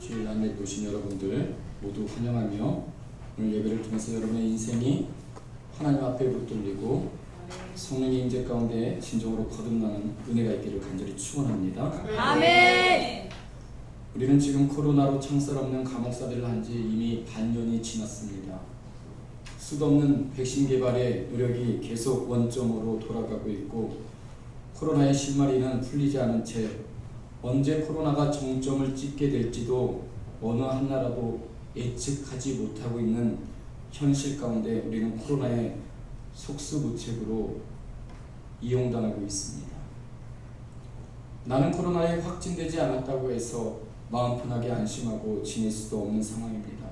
주일 안내 보신 여러분들 모두 환영하며 오늘 예배를 통해서 여러분의 인생이 하나님 앞에 붙들리고 성령의 임재 가운데 진정으로 거듭나는 은혜가 있기를 간절히 축원합니다. 아멘. 우리는 지금 코로나로 창살 없는 감옥사들을 한 지 이미 반년이 지났습니다. 수없는 백신 개발의 노력이 계속 원점으로 돌아가고 있고 코로나의 실마리는 풀리지 않은 채 언제 코로나가 정점을 찍게 될지도 어느 한 나라도 예측하지 못하고 있는 현실 가운데 우리는 코로나의 속수무책으로 이용당하고 있습니다. 나는 코로나에 확진되지 않았다고 해서 마음 편하게 안심하고 지낼 수도 없는 상황입니다.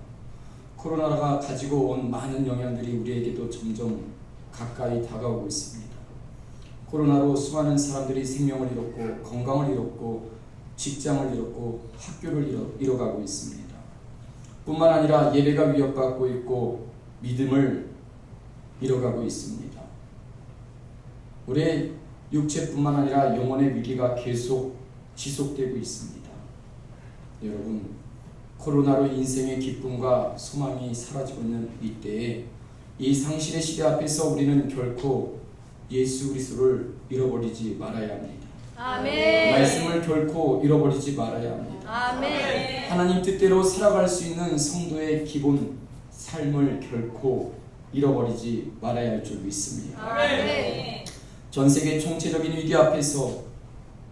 코로나가 가지고 온 많은 영향들이 우리에게도 점점 가까이 다가오고 있습니다. 코로나로 수많은 사람들이 생명을 잃었고 건강을 잃었고 직장을 잃었고 학교를 잃어가고 있습니다. 뿐만 아니라 예배가 위협받고 있고 믿음을 잃어가고 있습니다. 우리의 육체뿐만 아니라 영혼의 위기가 계속 지속되고 있습니다. 여러분, 코로나로 인생의 기쁨과 소망이 사라지고 있는 이때에 이 상실의 시대 앞에서 우리는 결코 예수 그리스도를 잃어버리지 말아야 합니다. 아멘. 말씀을 결코 잃어버리지 말아야 합니다. 아멘. 하나님 뜻대로 살아갈 수 있는 성도의 기본 삶을 결코 잃어버리지 말아야 할 줄 믿습니다. 아멘. 전 세계 총체적인 위기 앞에서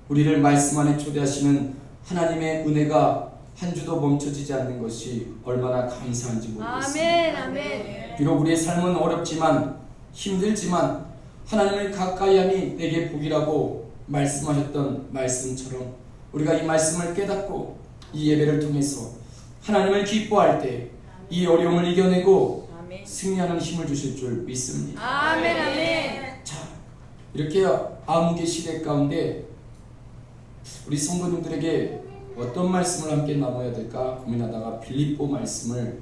우리를 말씀 안에 초대하시는 하나님의 은혜가 한 주도 멈춰지지 않는 것이 얼마나 감사한지 모르겠습니다. 아멘. 아멘. 비록 우리의 삶은 어렵지만 힘들지만 하나님을 가까이함이 내게 복이라고 말씀하셨던 말씀처럼 우리가 이 말씀을 깨닫고 이 예배를 통해서 하나님을 기뻐할 때 이 어려움을 이겨내고 승리하는 힘을 주실 줄 믿습니다. 아멘. 아멘. 자, 이렇게 암흑의 시대 가운데 우리 성도님들에게 어떤 말씀을 함께 나눠야 될까 고민하다가 빌립보 말씀을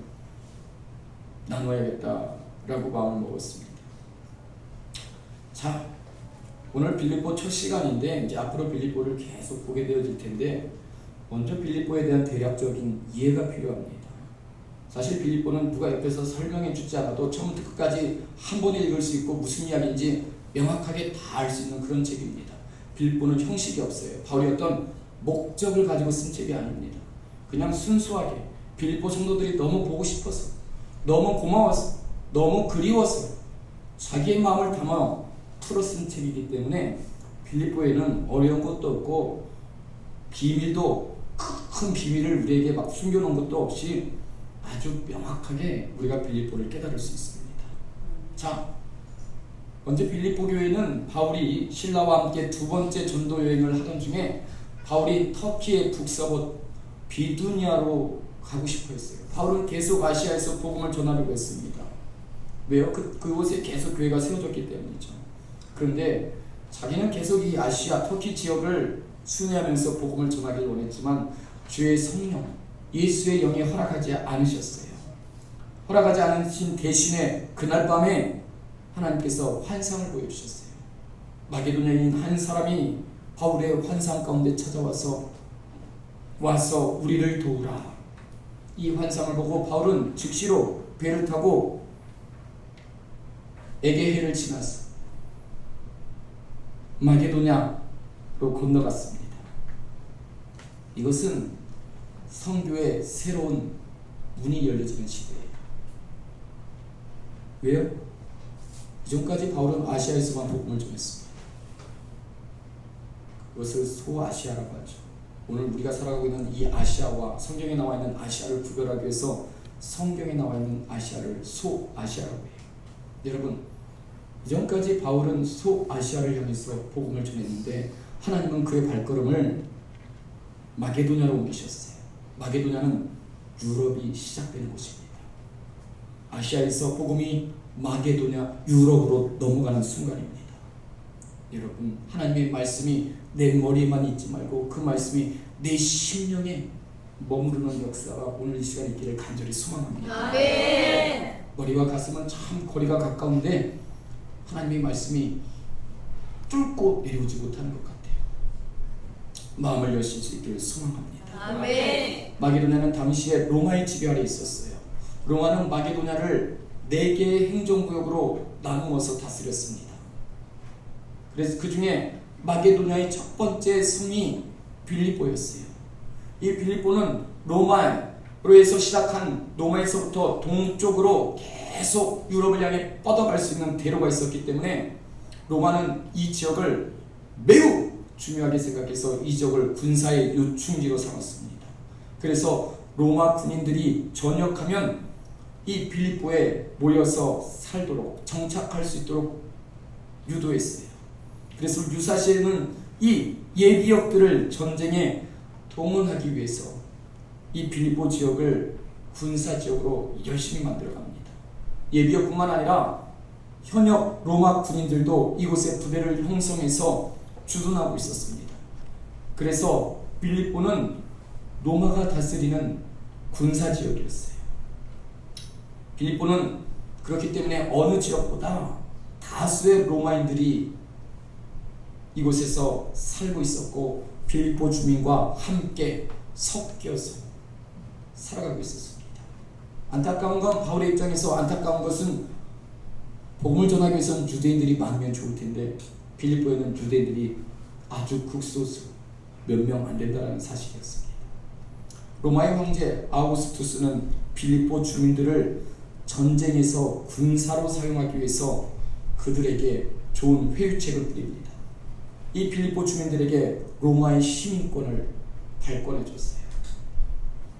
나눠야겠다라고 마음을 먹었습니다. 자, 오늘 빌립보 첫 시간인데 이제 앞으로 빌립보를 계속 보게 되어질 텐데 먼저 빌립보에 대한 대략적인 이해가 필요합니다. 사실 빌립보는 누가 옆에서 설명해 주지 않아도 처음부터 끝까지 한 번에 읽을 수 있고 무슨 이야기인지 명확하게 다 알 수 있는 그런 책입니다. 빌립보는 형식이 없어요. 바울이 어떤 목적을 가지고 쓴 책이 아닙니다. 그냥 순수하게 빌립보 성도들이 너무 보고 싶어서, 너무 고마워서, 너무 그리워서 자기의 마음을 담아 풀어 쓴 책이기 때문에 빌립보에는 어려운 것도 없고 비밀도 큰 비밀을 우리에게 막 숨겨놓은 것도 없이 아주 명확하게 우리가 빌립보를 깨달을 수 있습니다. 자, 먼저 빌립보 교회는 바울이 신라와 함께 두 번째 전도 여행을 하던 중에 바울이 터키의 북서부 비두니아로 가고 싶어 했어요. 바울은 계속 아시아에서 복음을 전하려고 했습니다. 왜요? 그곳에 계속 교회가 세워졌기 때문이죠. 그런데 자기는 계속 이 아시아 터키 지역을 순회하면서 복음을 전하기를 원했지만 주의 성령 예수의 영이 허락하지 않으셨어요. 허락하지 않으신 대신에 그날 밤에 하나님께서 환상을 보여주셨어요. 마게도냐인 한 사람이 바울의 환상 가운데 찾아와서 와서 우리를 도우라. 이 환상을 보고 바울은 즉시로 배를 타고 에게해를 지나서 마게도냐로 건너갔습니다. 이것은 성교의 새로운 문이 열려지는 시대예요. 왜요? 이전까지 바울은 아시아에서만 복음을 전했습니다. 그것을 소아시아라고 하죠. 오늘 우리가 살아가고 있는 이 아시아와 성경에 나와 있는 아시아를 구별하기 위해서 성경에 나와 있는 아시아를 소아시아라고 해요. 여러분, 이전까지 바울은 소아시아를 향해서 복음을 전했는데 하나님은 그의 발걸음을 마게도냐로 옮기셨어요. 마게도냐는 유럽이 시작되는 곳입니다. 아시아에서 복음이 마게도냐 유럽으로 넘어가는 순간입니다. 여러분, 하나님의 말씀이 내 머리에만 있지 말고 그 말씀이 내 심령에 머무르는 역사가 오늘 이 시간에 있기를 간절히 소망합니다. 아멘. 머리와 가슴은 참 거리가 가까운데 하나님의 말씀이 뚫고 내려오지 못하는 것 같아요. 마음을 여실 수 있기를 소망합니다. 아멘. 마게도냐는 당시에 로마의 지배 아래 있었어요. 로마는 마게도냐를 4개의 행정구역으로 나누어서 다스렸습니다. 그래서 그 중에 마게도냐의 첫 번째 성이 빌립보였어요. 이 빌립보는 로마로에서 시작한 로마에서부터 동쪽으로 계속 유럽을 향해 뻗어갈 수 있는 대로가 있었기 때문에 로마는 이 지역을 매우 중요하게 생각해서 이 지역을 군사의 요충지로 삼았습니다. 그래서 로마 군인들이 전역하면 이 빌립보에 모여서 살도록 정착할 수 있도록 유도했어요. 그래서 유사시에는 이 예비역들을 전쟁에 동원하기 위해서 이 빌립보 지역을 군사 지역으로 열심히 만들어갑니다. 예비역뿐만 아니라 현역 로마 군인들도 이곳에 부대를 형성해서 주둔하고 있었습니다. 그래서 빌립보는 로마가 다스리는 군사 지역이었어요. 빌립보는 그렇기 때문에 어느 지역보다 다수의 로마인들이 이곳에서 살고 있었고 빌립보 주민과 함께 섞여서 살아가고 있었습니다. 안타까운 건 바울의 입장에서 안타까운 것은 복음을 전하기 위해서는 유대인들이 많으면 좋을 텐데 빌립보에는 유대인들이 아주 극소수 몇 명 안 된다는 사실이었습니다. 로마의 황제 아우구스투스는 빌립보 주민들을 전쟁에서 군사로 사용하기 위해서 그들에게 좋은 회유책을 뿌립니다. 이 빌립보 주민들에게 로마의 시민권을 발권해 줬어요.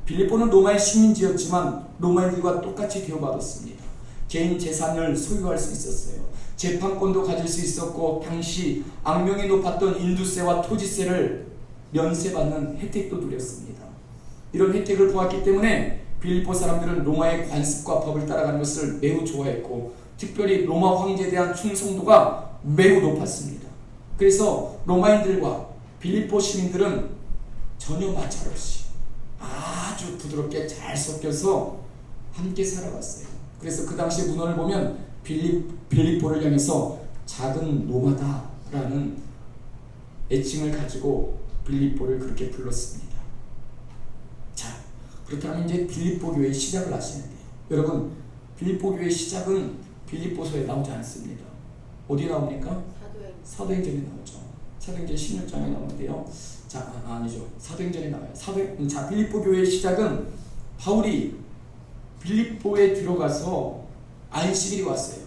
빌립보는 로마의 식민지였지만 로마인들과 똑같이 대우받았습니다. 개인 재산을 소유할 수 있었어요. 재판권도 가질 수 있었고 당시 악명이 높았던 인두세와 토지세를 면세받는 혜택도 누렸습니다. 이런 혜택을 보았기 때문에 빌립보 사람들은 로마의 관습과 법을 따라가는 것을 매우 좋아했고 특별히 로마 황제에 대한 충성도가 매우 높았습니다. 그래서 로마인들과 빌립보 시민들은 전혀 마찰 없이 아주 부드럽게 잘 섞여서 함께 살아왔어요. 그래서 그 당시의 문헌을 보면 빌립보를 향해서 작은 로마다라는 애칭을 가지고 빌립보를 그렇게 불렀습니다. 자, 그렇다면 이제 빌립보 교회의 시작을 아시는데요. 여러분, 빌립보 교회의 시작은 빌립보서에 나오지 않습니다. 어디에 나옵니까? 사도행전에 나오죠. 사도행전 16장에 나오는데요. 자, 아니죠. 사도행전에 나와요. 자, 빌립보 교회의 시작은 바울이 빌립보에 들어가서 안식일이 왔어요.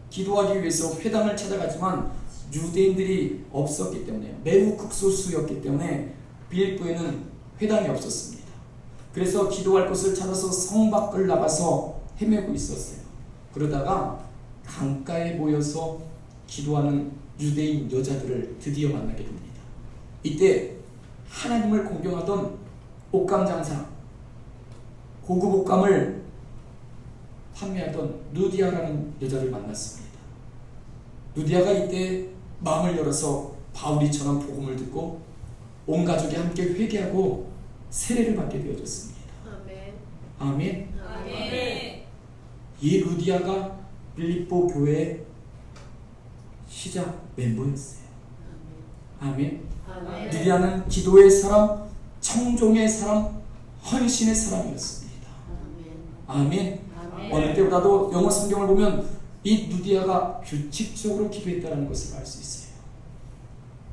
기도하기 위해서 회당을 찾아가지만 유대인들이 없었기 때문에 매우 극소수였기 때문에 빌립보에는 회당이 없었습니다. 그래서 기도할 곳을 찾아서 성 밖을 나가서 헤매고 있었어요. 그러다가 강가에 모여서 기도하는 유대인 여자들을 드디어 만나게 됩니다. 이때 하나님을 공경하던 옷감장사, 고급 옷감을 판매하던 루디아라는 여자를 만났습니다. 루디아가 이때 마음을 열어서 바울이 전한 복음을 듣고 온 가족이 함께 회개하고 세례를 받게 되어졌습니다. 아멘. 아멘. 이 루디아가 빌립보 교회의 시작 멤버였어요. 아멘. 아멘. 루디아는 기도의 사람, 청종의 사람, 헌신의 사람이었습니다. 아멘. 아멘. 어느 때보다도 영어 성경을 보면 이 루디아가 규칙적으로 기도했다는 것을 알 수 있어요.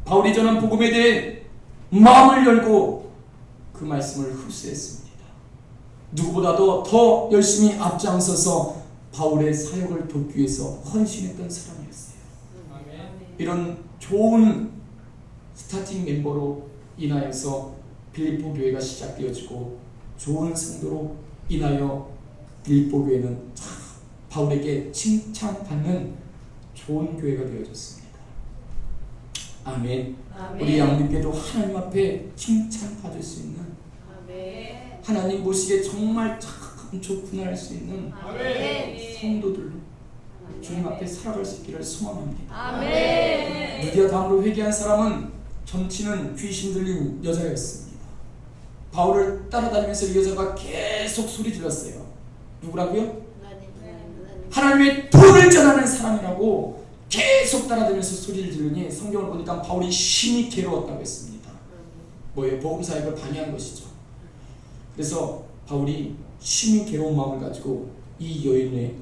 바울이 전한 복음에 대해 마음을 열고 그 말씀을 흡수했습니다. 누구보다도 더 열심히 앞장서서 바울의 사역을 돕기 위해서 헌신했던 사람이었어요. 이런 좋은 스타팅 멤버로 인하여서 빌립보 교회가 시작되어지고 좋은 성도로 인하여 빌립보 교회는 바울에게 칭찬받는 좋은 교회가 되어졌습니다. 아멘. 아멘. 우리 양육교도 하나님 앞에 칭찬받을 수 있는, 아멘. 하나님 보시기에 정말 참 좋구나 할 수 있는 아멘. 성도들로 주님 앞에 살아갈 수 있기를 소망합니다. 아멘. 루디아 다음으로 회개한 사람은 정치는 귀신 들린 여자였습니다. 바울을 따라다니면서 이 여자가 계속 소리 질렀어요. 누구라고요? 하나님의 돈을 전하는 사람이라고 계속 따라다니면서 소리를 지르니 성경을 보니까 바울이 심히 괴로웠다고 했습니다. 뭐예요? 복음 사역을 방해한 것이죠. 그래서 바울이 심히 괴로운 마음을 가지고 이 여인의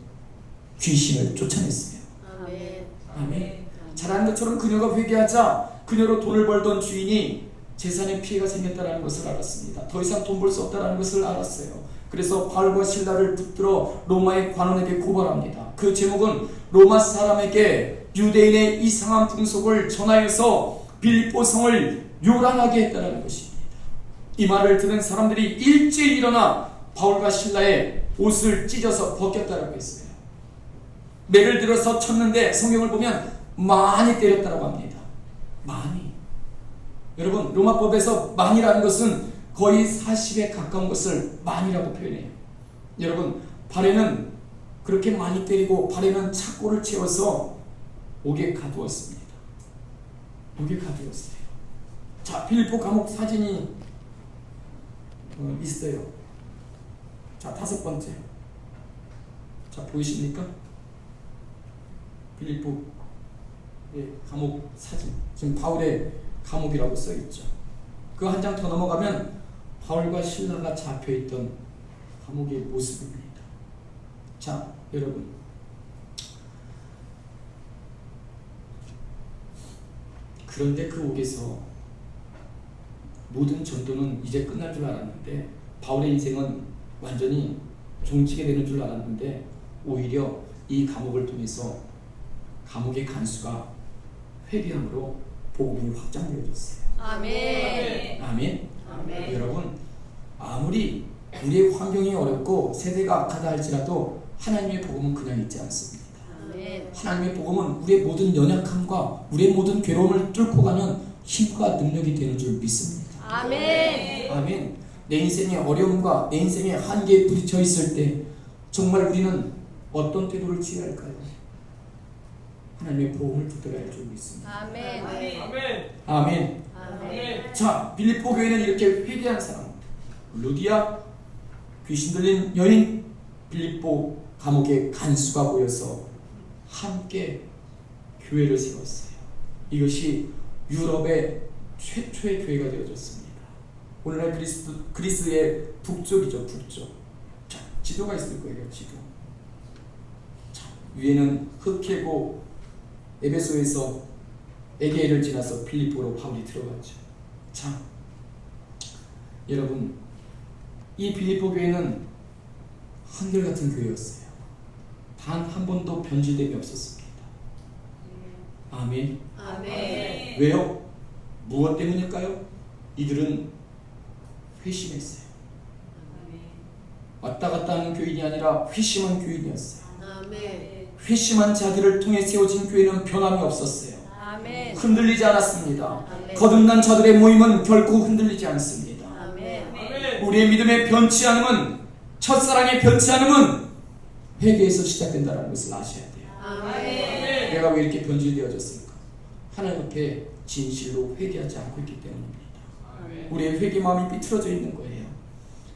귀신을 쫓아냈어요. 아멘. 아멘. 잘 아는 것처럼 그녀가 회개하자 그녀로 돈을 벌던 주인이 재산에 피해가 생겼다는 것을 알았습니다. 더 이상 돈 벌 수 없다는 것을 알았어요. 그래서 바울과 실라를 붙들어 로마의 관원에게 고발합니다. 그 제목은 로마 사람에게 유대인의 이상한 풍속을 전하여서 빌립보 성을 요란하게 했다는 것입니다. 이 말을 들은 사람들이 일제히 일어나 바울과 실라의 옷을 찢어서 벗겼다고 했어요. 매를 들어서 쳤는데 성경을 보면 많이 때렸다고 합니다. 많이. 여러분, 로마법에서 많이라는 것은 거의 40에 가까운 것을 많이라고 표현해요. 여러분, 발에는 그렇게 많이 때리고 발에는 착고를 채워서 옥에 가두었습니다. 옥에 가두었어요. 자, 빌립보 감옥 사진이 있어요. 자, 5번째. 자, 보이십니까? 빌립보 감옥 사진. 지금 바울의 감옥이라고 써있죠. 그 한 장 더 넘어가면 바울과 실라가 잡혀있던 감옥의 모습입니다. 자, 여러분, 그런데 그 옥에서 모든 전도는 이제 끝날 줄 알았는데 바울의 인생은 완전히 종치게 되는 줄 알았는데 오히려 이 감옥을 통해서 감옥의 간수가 회개함으로 복음이 확장되어졌어요. 아멘. 아멘. 아멘. 여러분, 아무리 우리의 환경이 어렵고 세대가 악하다 할지라도 하나님의 복음은 그냥 있지 않습니다. 아멘. 하나님의 복음은 우리의 모든 연약함과 우리의 모든 괴로움을 뚫고 가는 힘과 능력이 되는 줄 믿습니다. 아멘. 아멘. 내 인생의 어려움과 내 인생의 한계에 부딪혀 있을 때 정말 우리는 어떤 태도를 취해야 할까요? 하나님의 복음을 붙들어야 할 줄 믿습니다. 아멘. 아멘. 아멘. 아멘. 자, 빌립보 교회는 이렇게 회개한 사람, 루디아, 귀신 들린 여인, 빌립보 감옥의 간수가 모여서 함께 교회를 세웠어요. 이것이 유럽의 최초의 교회가 되어졌습니다. 오늘날 그리스의 북쪽이죠, 북쪽. 자, 지도가 있을 거예요, 지도. 자, 위에는 흑해고 에베소에서 에게를 지나서 빌립보로 바울이 들어갔죠. 자, 여러분, 이 빌립보 교회는 한결같은 교회였어요. 단 한 번도 변질됨이 없었습니다. 아멘. 아멘. 왜요? 무엇 때문일까요? 이들은 회심했어요. 왔다 갔다 하는 교인이 아니라 회심한 교인이었어요. 아멘. 회심한 자들을 통해 세워진 교회는 변함이 없었어요. 아멘. 흔들리지 않았습니다. 아멘. 거듭난 자들의 모임은 결코 흔들리지 않습니다. 아멘. 아멘. 우리의 믿음의 변치 않음은, 첫사랑의 변치 않음은 회개에서 시작된다는 것을 아셔야 돼요. 아멘. 내가 왜 이렇게 변질되어졌을까? 하나님 앞에 진실로 회개하지 않고 있기 때문입니다. 우리의 회개 마음이 삐뚤어져 있는 거예요.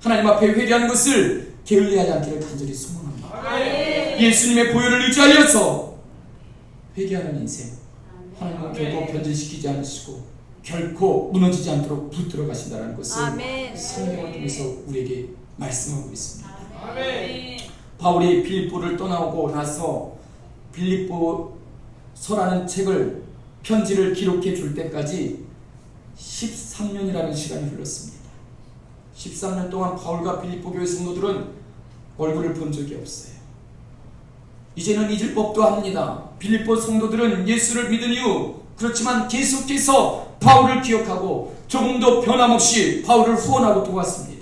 하나님 앞에 회개하는 것을 게을리하지 않기를 간절히 소망합니다. 아멘. 예수님의 보혈을 의지하여서 회개하는 인생, 하나님은 결코 변질시키지 않으시고 결코 무너지지 않도록 붙들어 가신다는 것을 아멘. 성경을 통해서 우리에게 말씀하고 있습니다. 아멘. 바울이 빌립보를 떠나오고 나서 빌립보서라는 책을 편지를 기록해 줄 때까지 13년이라는 시간이 흘렀습니다. 13년 동안 바울과 빌립보 교회 성도들은 얼굴을 본 적이 없어요. 이제는 잊을 법도 합니다. 빌립보 성도들은 예수를 믿은 이후 그렇지만 계속해서 바울을 기억하고 조금도 변함없이 바울을 후원하고 도왔습니다.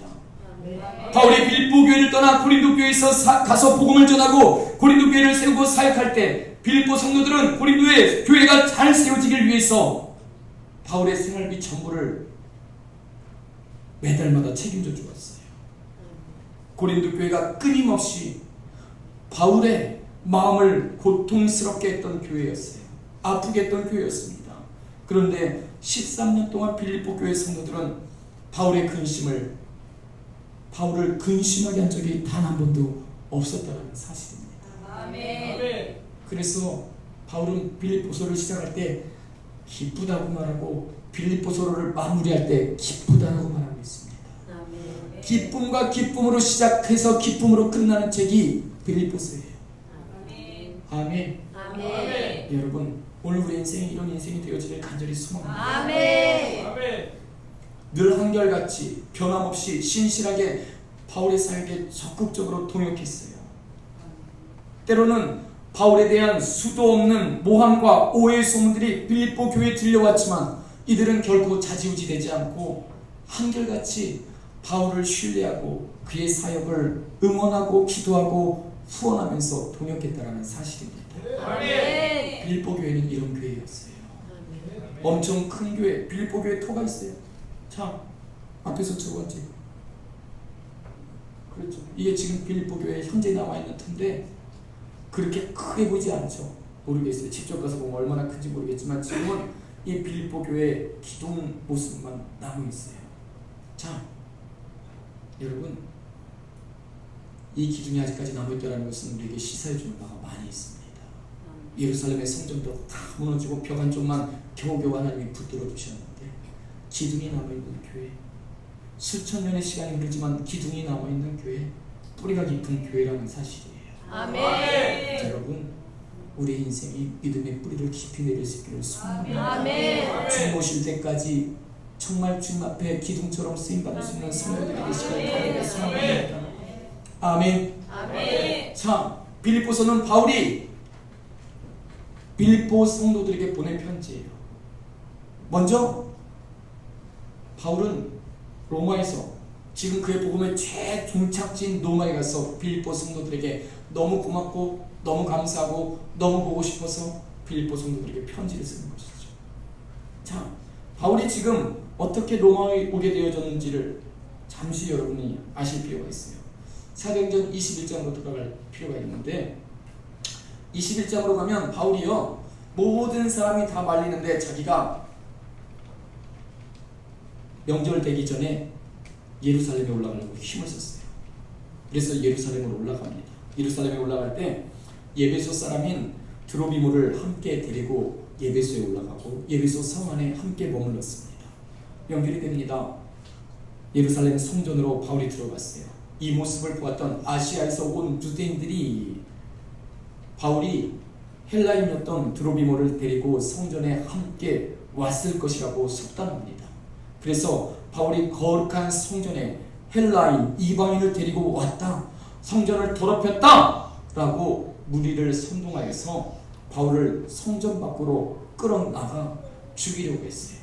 바울이 빌립보 교회를 떠나 고린도 교회에서 가서 복음을 전하고 고린도 교회를 세우고 사역할 때 빌립보 성도들은 고린도의 교회가 잘 세워지길 위해서 바울의 생활비 전부를 매달마다 책임져 주었어요. 고린도 교회가 끊임없이 바울의 마음을 고통스럽게 했던 교회였어요. 아프게 했던 교회였습니다. 그런데 13년 동안 빌립보 교회 성도들은 바울을 근심하게 한 적이 단 한 번도 없었다는 사실입니다. 아멘. 그래서 바울은 빌립보서를 시작할 때 기쁘다고 말하고 빌립보서를 마무리할 때 기쁘다라고 말하고 있습니다. 아멘. 기쁨과 기쁨으로 시작해서 기쁨으로 끝나는 책이 빌립보서예요. 아멘. 아멘. 아멘. 여러분, 오늘 우리 인생이 이런 인생이 되어지길 간절히 소망합니다. 아멘. 아멘. 늘 한결같이 변함없이 신실하게 바울의 사역에 적극적으로 동역했어요. 때로는 바울에 대한 수도 없는 모함과 오해의 소문들이 빌립보 교회에 들려왔지만 이들은 결코 좌지우지되지 않고 한결같이 바울을 신뢰하고 그의 사역을 응원하고 기도하고 후원하면서 동역했다라는 사실입니다. 아멘. 빌립보 교회는 이런 교회였어요. 엄청 큰 교회, 빌립보 교회 터가 있어요. 자, 앞에서 두 번째. 그렇죠. 이게 지금 빌립보 교회에 현재 나와 있는 터인데 그렇게 크게 보이지 않죠. 모르겠어요. 직접 가서 보면 얼마나 큰지 모르겠지만 지금은 이 빌립보 교회 기둥 모습만 남아 있어요. 자, 여러분, 이 기둥이 아직까지 남아 있다는 것은 우리에게 시사해 주는 바가 많이 있습니다. 예루살렘의 성전도 다 무너지고 벽 한쪽만 겨우겨우 하나님이 붙들어 주셨는데 기둥이 남아 있는 교회, 수천 년의 시간이 흐르지만 기둥이 남아 있는 교회, 뿌리가 깊은 교회라는 사실이에요. 아멘. 자, 여러분, 우리 인생이 믿음의 뿌리를 깊이 내릴 수 있기를 소망합니다. 아멘. 주님 오실 때까지 정말 주님 앞에 기둥처럼 쓰임받을 수 있는 성도들이 되시길 바라며 소망합니다. 아멘. 아멘. 자, 빌립보서는 바울이 빌립보 성도들에게 보낸 편지예요. 먼저 바울은 로마에서 지금 그의 복음의 최종착지인 로마에 가서 빌립보 성도들에게 너무 고맙고 너무 감사하고 너무 보고 싶어서 빌립보 성도들에게 편지를 쓰는 것이죠. 자, 바울이 지금 어떻게 로마에 오게 되어졌는지를 잠시 여러분이 아실 필요가 있어요. 사도행전 21장으로 돌아갈 필요가 있는데 21장으로 가면 바울이요, 모든 사람이 다 말리는데 자기가 명절 되기 전에 예루살렘에 올라가려고 힘을 썼어요. 그래서 예루살렘으로 올라갑니다. 예루살렘에 올라갈 때 예베소 사람인 드로비모를 함께 데리고 예베소에 올라가고 예베소 성 안에 함께 머물렀습니다. 연결이 됩니다. 예루살렘 성전으로 바울이 들어갔어요. 이 모습을 보았던 아시아에서 온 유대인들이 바울이 헬라인이었던 드로비모를 데리고 성전에 함께 왔을 것이라고 속단합니다. 그래서 바울이 거룩한 성전에 헬라인, 이방인을 데리고 왔다, 성전을 더럽혔다 라고 무리를 선동하여서 바울을 성전 밖으로 끌어나가 죽이려고 했어요.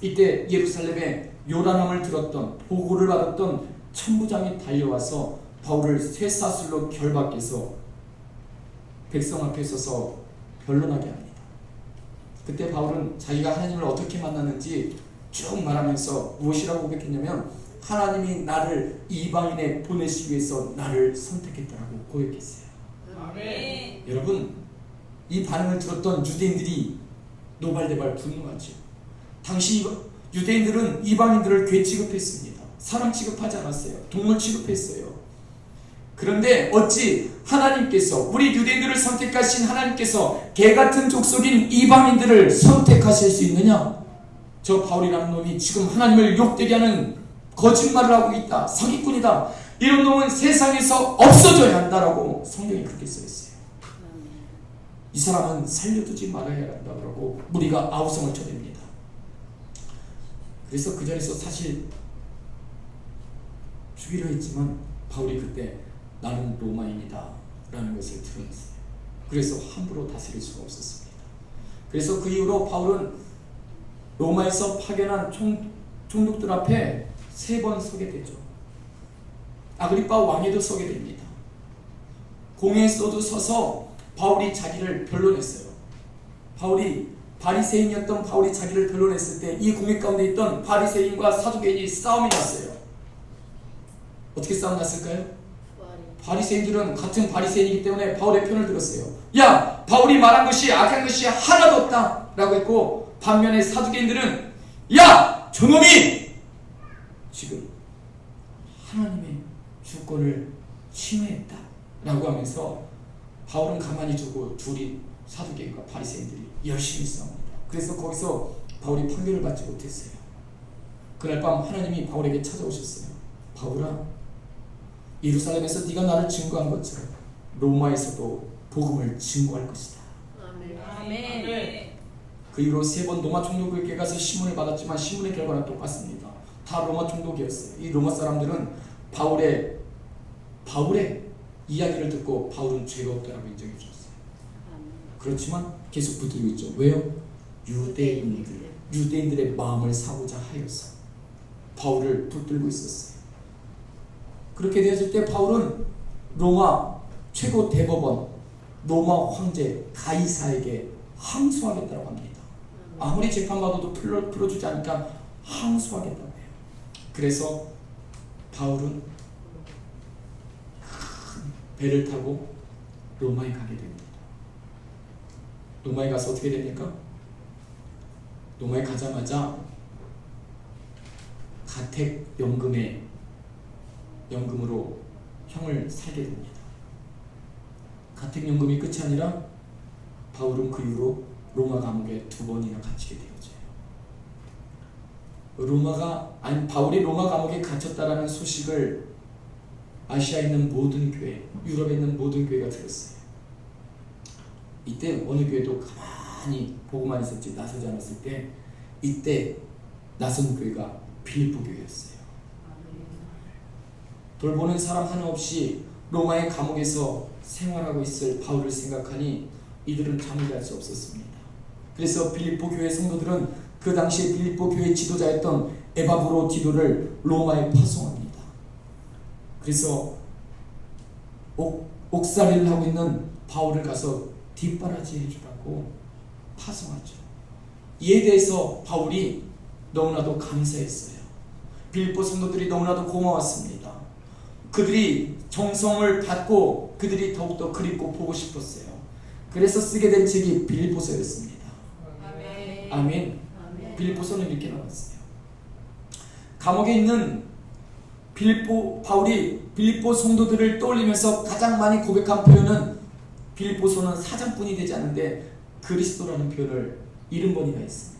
이때 예루살렘에 요란함을 들었던, 보고를 받았던 천부장이 달려와서 바울을 쇠사슬로 결박해서 백성 앞에 서서 변론하게 합니다. 그때 바울은 자기가 하나님을 어떻게 만났는지 쭉 말하면서 무엇이라고 고백했냐면 하나님이 나를 이방인에 보내시기 위해서 나를 선택했다라고 고백했어요. 아멘. 여러분, 이 반응을 들었던 유대인들이 노발대발 분노하죠. 당시 유대인들은 이방인들을 괴 취급했습니다. 사람 취급하지 않았어요. 동물 취급했어요. 그런데 어찌 하나님께서, 우리 유대인들을 선택하신 하나님께서 개같은 족속인 이방인들을 선택하실 수 있느냐? 저 바울이라는 놈이 지금 하나님을 욕되게 하는 거짓말을 하고 있다, 사기꾼이다, 이런 놈은 세상에서 없어져야 한다라고 성경이 그렇게 써있어요. 이 사람은 살려두지 말아야 한다고 무리가 아우성을 쳐댑니다. 그래서 그 자리에서 사실 죽이려 했지만 바울이 그때 나는 로마인이다 라는 것을 드러냈어요. 그래서 함부로 다스릴 수가 없었습니다. 그래서 그 이후로 바울은 로마에서 파견한 총독들 앞에 3번 서게 되죠. 아그리빠 왕에도 서게 됩니다. 공회에서도 서서 바울이 자기를 변론했어요. 바리새인이었던 바울이 자기를 변론했을 때 이 공회 가운데 있던 바리새인과 사두개인이 싸움이 났어요. 어떻게 싸움 났을까요? 바리새인들은 같은 바리새인이기 때문에 바울의 편을 들었어요. 야, 바울이 말한 것이 악한 것이 하나도 없다 라고 했고, 반면에 사두개인들은 야, 저놈이 지금 하나님의 주권을 침해했다 라고 하면서 바울은 가만히 두고 둘이, 사두개인과 바리새인들이 열심히 싸웁니다. 그래서 거기서 바울이 판결을 받지 못했어요. 그날 밤 하나님이 바울에게 찾아오셨어요. 바울아, 예루살렘에서 네가 나를 증거한 것처럼 로마에서도 복음을 증거할 것이다. 아멘. 그 이후로 3번 로마 총독에게 가서 신문을 받았지만 신문의 결과는 똑같습니다. 다 로마 총독이었어요. 이 로마 사람들은 바울의 이야기를 듣고 바울은 죄가 없다라고 인정해 주었어요. 그렇지만 계속 붙들고 있죠. 왜요? 유대인들의 마음을 사고자 하여서 바울을 붙들고 있었어요. 그렇게 되었을 때 바울은 로마 최고 대법원 로마 황제 가이사에게 항소하겠다고 합니다. 아무리 재판받아도 풀어주지 않으니까 항소하겠다고 해요. 그래서 바울은 큰 배를 타고 로마에 가게 됩니다. 로마에 가서 어떻게 됩니까? 로마에 가자마자 가택 연금으로 형을 살게 됩니다. 가택 연금이 끝이 아니라 바울은 그 이후로 로마 감옥에 2번이나 갇히게 되어져요. 바울이 로마 감옥에 갇혔다라는 소식을 아시아에 있는 모든 교회, 유럽에 있는 모든 교회가 들었어요. 이때 어느 교회도 가만히 보고만 있었지 나서지 않았을 때 이때 나선 교회가 빌립보 교회였어요. 돌보는 사람 하나 없이 로마의 감옥에서 생활하고 있을 바울을 생각하니 이들은 잠을 잘 수 없었습니다. 그래서 빌립보 교회 성도들은 그 당시에 빌립보 교회 지도자였던 에바브로 디도를 로마에 파송합니다. 그래서 옥살이를 하고 있는 바울을 가서 뒷바라지 해주라고 파송하죠. 이에 대해서 바울이 너무나도 감사했어요. 빌립보 성도들이 너무나도 고마웠습니다. 그들이 정성을 받고 그들이 더욱더 그립고 보고 싶었어요. 그래서 쓰게 된 책이 빌립보서였습니다. 아멘. 빌립보서는 이렇게 나왔어요. 감옥에 있는 바울이 빌립보 성도들을 떠올리면서 가장 많이 고백한 표현은 빌립보서는 4장뿐이 되지 않는데 그리스도라는 표현을 70번이나 했습니다.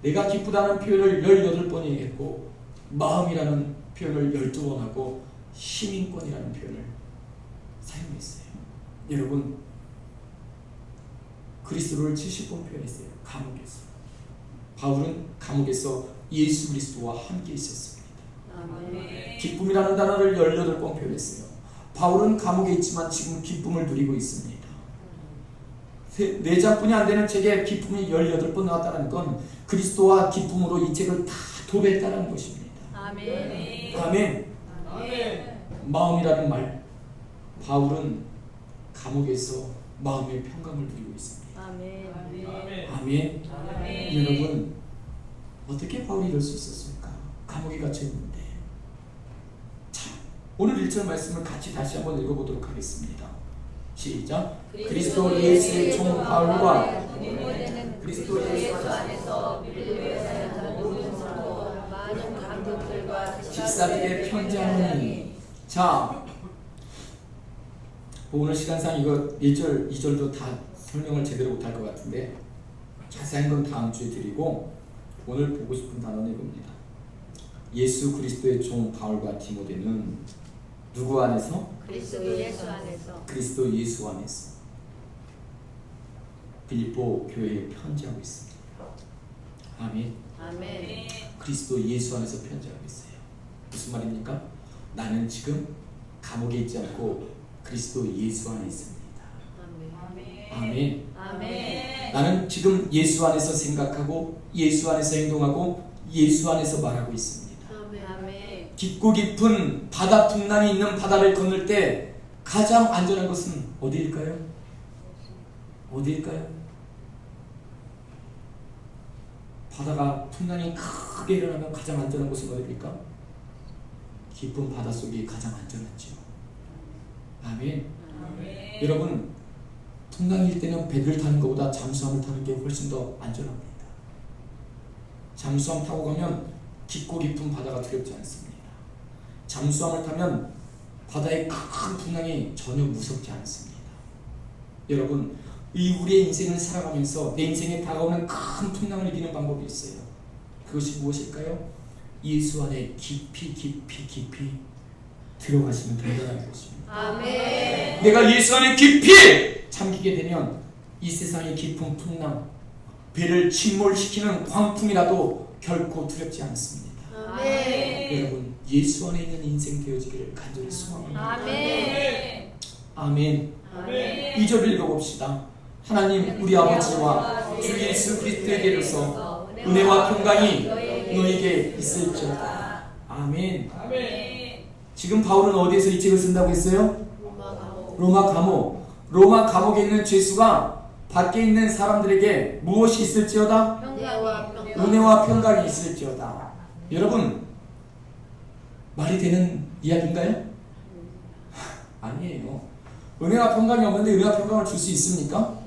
내가 기쁘다는 표현을 18번이 했고 마음이라는 표현을 12번 하고 시민권이라는 표현을 사용했어요. 여러분, 그리스도를 70번 표현했어요. 감옥에서. 바울은 감옥에서 예수 그리스도와 함께 있었습니다. 기쁨이라는 단어를 18번 표현했어요. 바울은 감옥에 있지만 지금 기쁨을 누리고 있습니다. 4장뿐이 안 되는 책에 기쁨이 18번 나왔다는 건 그리스도와 기쁨으로 이 책을 다 도배했다는 것입니다. 아멘. 아멘. 마음이라는 말, 바울은 감옥에서 마음의 평강을 누리고 있습니다. 아멘. 여러분, 어떻게 바울이 이럴 수 있었을까? 감옥에 갇혀 있는데. 자, 오늘 1절 말씀을 같이 다시 한번 읽어보도록 하겠습니다. 시작. 그리스도 예수의 종 바울과 그리스도 예수 안에서 모든 성도 많은 감독들과 집사들에게 편지하노니. 자, 오늘 시간상 이거 1절, 2절도 다 설명을 제대로 못할 것 같은데 자세한 건 다음 주에 드리고 오늘 보고 싶은 단어는 이겁니다. 예수 그리스도의 종 바울과 디모데는 누구 안에서? 그리스도 예수 안에서. 그리스도 예수 안에서 빌립보 교회에 편지하고 있습니다. 아멘. 그리스도 예수 안에서 편지하고 있어요. 무슨 말입니까? 나는 지금 감옥에 있지 않고 그리스도 예수 안에 있습니다. 아멘. 나는 지금 예수 안에서 생각하고 예수 안에서 행동하고 예수 안에서 말하고 있습니다. 깊고 깊은 바다 풍랑이 있는 바다를 건널 때 가장 안전한 것은 어디일까요? 바다가 풍랑이 크게 일어나면 가장 안전한 곳은 어디입니까? 깊은 바다 속이 가장 안전하죠. 아멘. 여러분, 풍랑일 때는 배를 타는 것보다 잠수함을 타는 게 훨씬 더 안전합니다. 잠수함 타고 가면 깊고 깊은 바다가 두렵지 않습니다. 잠수함을 타면 바다의 큰 풍랑이 전혀 무섭지 않습니다. 여러분, 이 우리의 인생을 살아가면서 내 인생에 다가오는 큰 풍랑을 이기는 방법이 있어요. 그것이 무엇일까요? 예수 안에 깊이 들어가시면 된다는 것입니다. 아멘. 내가 예수 안에 깊이 잠기게 되면 이 세상의 깊은 풍랑, 배를 침몰시키는 광풍이라도 결코 두렵지 않습니다. 아멘. 여러분, 예수 안에 있는 인생 되어지기를 간절히 소망합니다. 아멘. 아멘. 아멘. 2절 읽어봅시다. 하나님 우리 아버지와 주 예수 그리스도에게로서 은혜와 평강이 너에게 있을지어다. 아멘. 아멘. 지금 바울은 어디에서 이 책을 쓴다고 했어요? 로마 감옥. 로마 감옥에 있는 죄수가 밖에 있는 사람들에게 무엇이 있을지어다? 은혜와 평강이 있을지어다. 여러분, 말이 되는 이야기인가요? 아니에요. 은혜와 평강이 없는데 은혜와 평강을 줄 수 있습니까?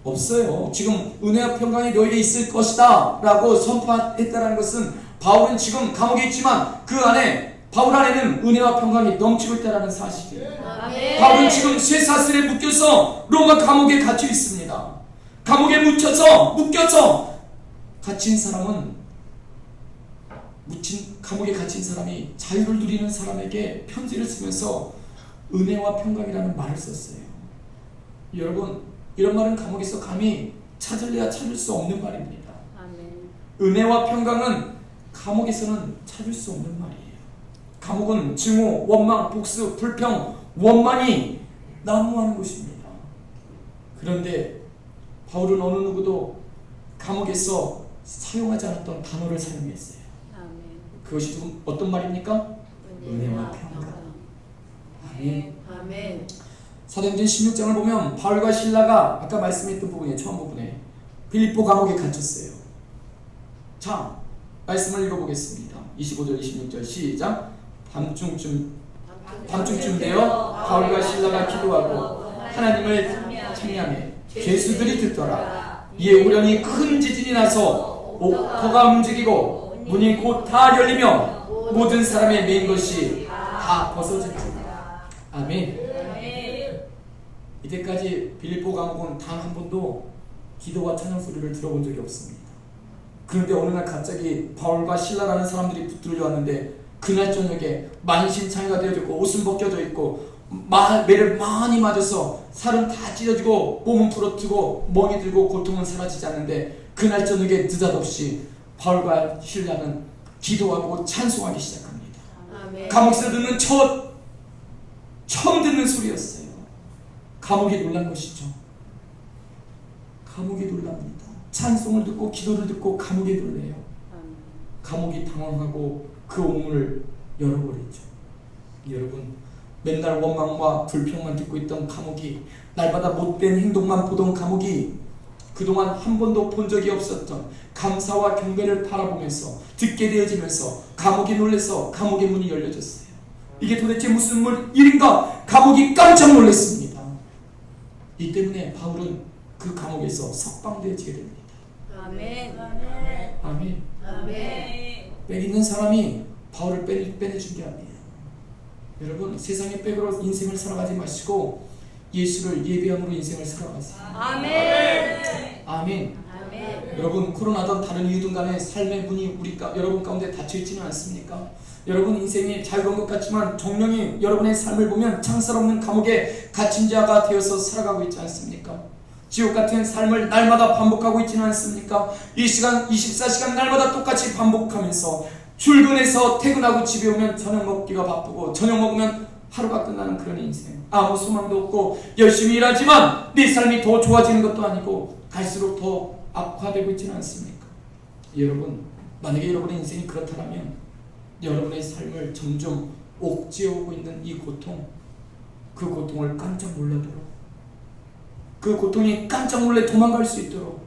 없어요. 지금 은혜와 평강이 너에게 있을 것이다 라고 선포했다는 것은 바울은 지금 감옥에 있지만 그 안에 바울 안에는 은혜와 평강이 넘치고 있다는 사실이에요. 바울은 지금 쇠사슬에 묶여서 로마 감옥에 갇혀 있습니다. 감옥에 묶여서 갇힌 사람은 감옥에 갇힌 사람이 자유를 누리는 사람에게 편지를 쓰면서 은혜와 평강이라는 말을 썼어요. 여러분, 이런 말은 감옥에서 감히 찾을래야 찾을 수 없는 말입니다. 은혜와 평강은 감옥에서는 찾을 수 없는 말이에요. 감옥은 증오, 원망, 복수, 불평, 원만이 난무하는 곳입니다. 그런데 바울은 어느 누구도 감옥에서 사용하지 않았던 단어를 사용했어요. 그것이 좀 어떤 말입니까? 은혜와 평강. 아멘. 아멘. 사도행전 16장을 보면 바울과 실라가 아까 말씀했던 부분이에요. 처음 부분에 빌립보 감옥에 갇혔어요. 자, 말씀을 읽어보겠습니다. 25절 26절 시작. 밤중쯤 되어 바울과 실라가 기도하고 하나님을 찬양해 죄수들이 듣더라. 이에 우연히 큰 지진이 나서 옥토가 움직이고 문이 곧 다 열리며 모든 사람의 매인 것이 다 벗어졌다. 아멘. 이때까지 빌립보 감옥은 단 한 번도 기도와 찬양 소리를 들어본 적이 없습니다. 그런데 어느 날 갑자기 바울과 실라라는 사람들이 붙들려 왔는데 그날 저녁에 만신창이가 되어졌고 옷은 벗겨져 있고 매를 많이 맞아서 살은 다 찢어지고 몸은 부러뜨고 멍이 들고 고통은 사라지지 않는데 그날 저녁에 느닷없이 바울과 실라는 기도하고 찬송하기 시작합니다. 아멘. 감옥에서 듣는 처음 듣는 소리였어요. 감옥이 놀란 것이죠. 감옥이 놀랍니다. 찬송을 듣고 기도를 듣고 감옥이 놀래요. 감옥이 당황하고 그 오문을 열어버리죠. 여러분, 맨날 원망과 불평만 듣고 있던 감옥이, 날마다 못된 행동만 보던 감옥이 그동안 한 번도 본 적이 없었던 감사와 경배를 바라보면서 듣게 되어지면서 감옥이 놀라서 감옥의 문이 열려졌어요. 이게 도대체 무슨 일인가? 감옥이 깜짝 놀랐습니다. 이 때문에 바울은 그 감옥에서 석방되어지게 됩니다. 아멘. 아멘. 아멘. 빽 있는 사람이 바울을 빼내준 게 아니에요. 여러분, 세상의 빽으로 인생을 살아가지 마시고 예수를 예배함으로 인생을 살아가세요. 아멘. 아멘. 아멘. 여러분, 코로나든 다른 이유든 간에 삶의 문이 여러분 가운데 닫혀있지는 않습니까? 여러분 인생이 자유로운 것 같지만 정령이 여러분의 삶을 보면 창살 없는 감옥에 갇힌 자가 되어서 살아가고 있지 않습니까? 지옥 같은 삶을 날마다 반복하고 있지는 않습니까? 이 시간 24시간 날마다 똑같이 반복하면서 출근해서 퇴근하고 집에 오면 저녁 먹기가 바쁘고 저녁 먹으면 하루가 끝나는 그런 인생, 아무 소망도 없고 열심히 일하지만 내 삶이 더 좋아지는 것도 아니고 갈수록 더 악화되고 있지는 않습니까? 여러분, 만약에 여러분의 인생이 그렇다면 여러분의 삶을 점점 옥죄어오고 있는 이 고통, 그 고통을 깜짝 놀라도록, 그 고통이 깜짝 놀래 도망갈 수 있도록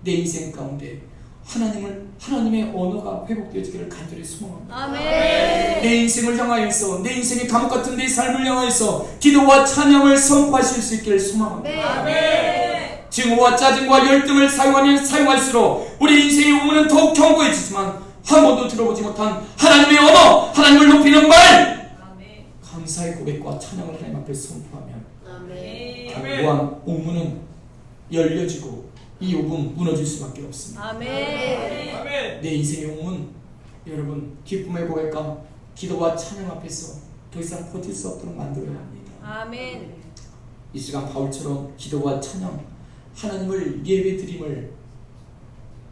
내 인생 가운데 하나님의 언어가 회복되어지기를 간절히 소망합니다. 아멘. 내 인생을 향하여서, 내 인생의 감옥 같은 내 삶을 향하여서 기도와 찬양을 선포하실 수 있기를 소망합니다. 아멘. 증오와 짜증과 열등을 사용하면 사용할수록 우리 인생의 우문은 더욱 견고해지지만 한 번도 들어보지 못한 하나님의 언어, 하나님을 높이는 말, 감사의 고백과 찬양을 하나님 앞에 선포하면 견고한 우문은 열려지고 이 옥은 무너질 수밖에 없습니다. 아멘. 아멘. 내 인생의 옥은 여러분 기쁨의 고백과 기도와 찬양 앞에서 더 이상 버틸 수 없도록 만들어야 합니다. 아멘. 이 시간 바울처럼 기도와 찬양, 하나님을 예배드림을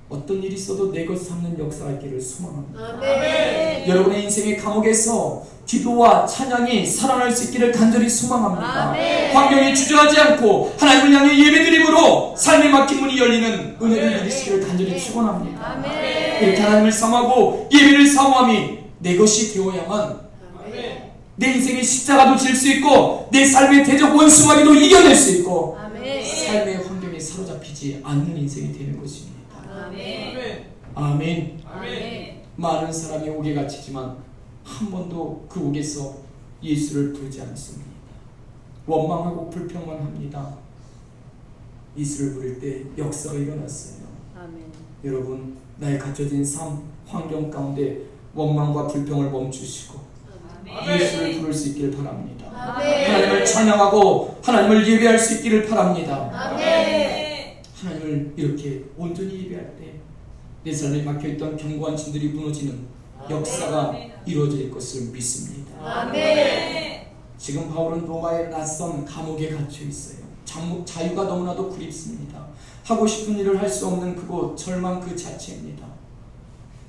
어떤 일이 있어도 내 것 삼는 역사가 있기를 소망합니다. 아멘. 여러분의 인생의 감옥에서 기도와 찬양이 살아날 수 있기를 간절히 소망합니다. 아멘. 환경이 주저하지 않고 하나님을 향해 예배드림으로 삶의 막힌 문이 열리는 은혜를 누리시기를 간절히 축원합니다. 아멘. 이렇게 하나님을 사모하고 예배를 사모함이 내 것이 되어야만 아멘. 내 인생의 십자가도 질 수 있고 내 삶의 대적 원수마귀도 이겨낼 수 있고 아멘. 삶의 환경에 사로잡히지 않는 인생이 되는 것입니다. 아멘. 아멘. 아멘. 많은 사람이 옥에 갇히지만 한 번도 그 옥에서 예수를 부르지 않습니다. 원망하고 불평만 합니다. 예수를 부를 때 역사가 일어났어요. 아멘. 여러분, 나의 갇혀진 삶, 환경 가운데 원망과 불평을 멈추시고 예수를 부를 수 있기를 바랍니다. 아멘. 하나님을 찬양하고 하나님을 예배할 수 있기를 바랍니다. 아멘. 하나님을 이렇게 온전히 예배할 때 내 삶에 막혀있던 견고한 짐들이 무너지는 역사가 이루어질 것을 믿습니다. 아멘. 지금 바울은 로마의 낯선 감옥에 갇혀 있어요. 자유가 너무나도 그립습니다. 하고 싶은 일을 할 수 없는 그곳, 절망 그 자체입니다.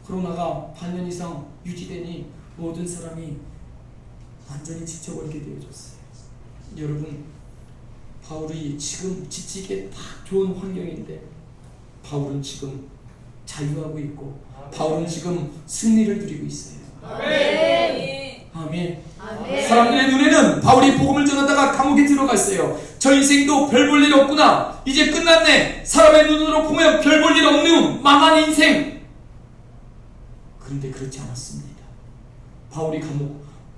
코로나가 반년 이상 유지되니 모든 사람이 완전히 지쳐버리게 되어졌어요. 여러분, 바울이 지금 지치기에 딱 좋은 환경인데 바울은 지금 자유하고 있고 바울은 지금 승리를 누리고 있어요. 아멘. 아멘. 아멘. 사람들의 눈에는 바울이 복음을 전하다가 감옥에 들어갔어요. 저 인생도 별 볼 일 없구나. 이제 끝났네. 사람의 눈으로 보면 별 볼 일 없는 망한 인생. 그런데 그렇지 않았습니다.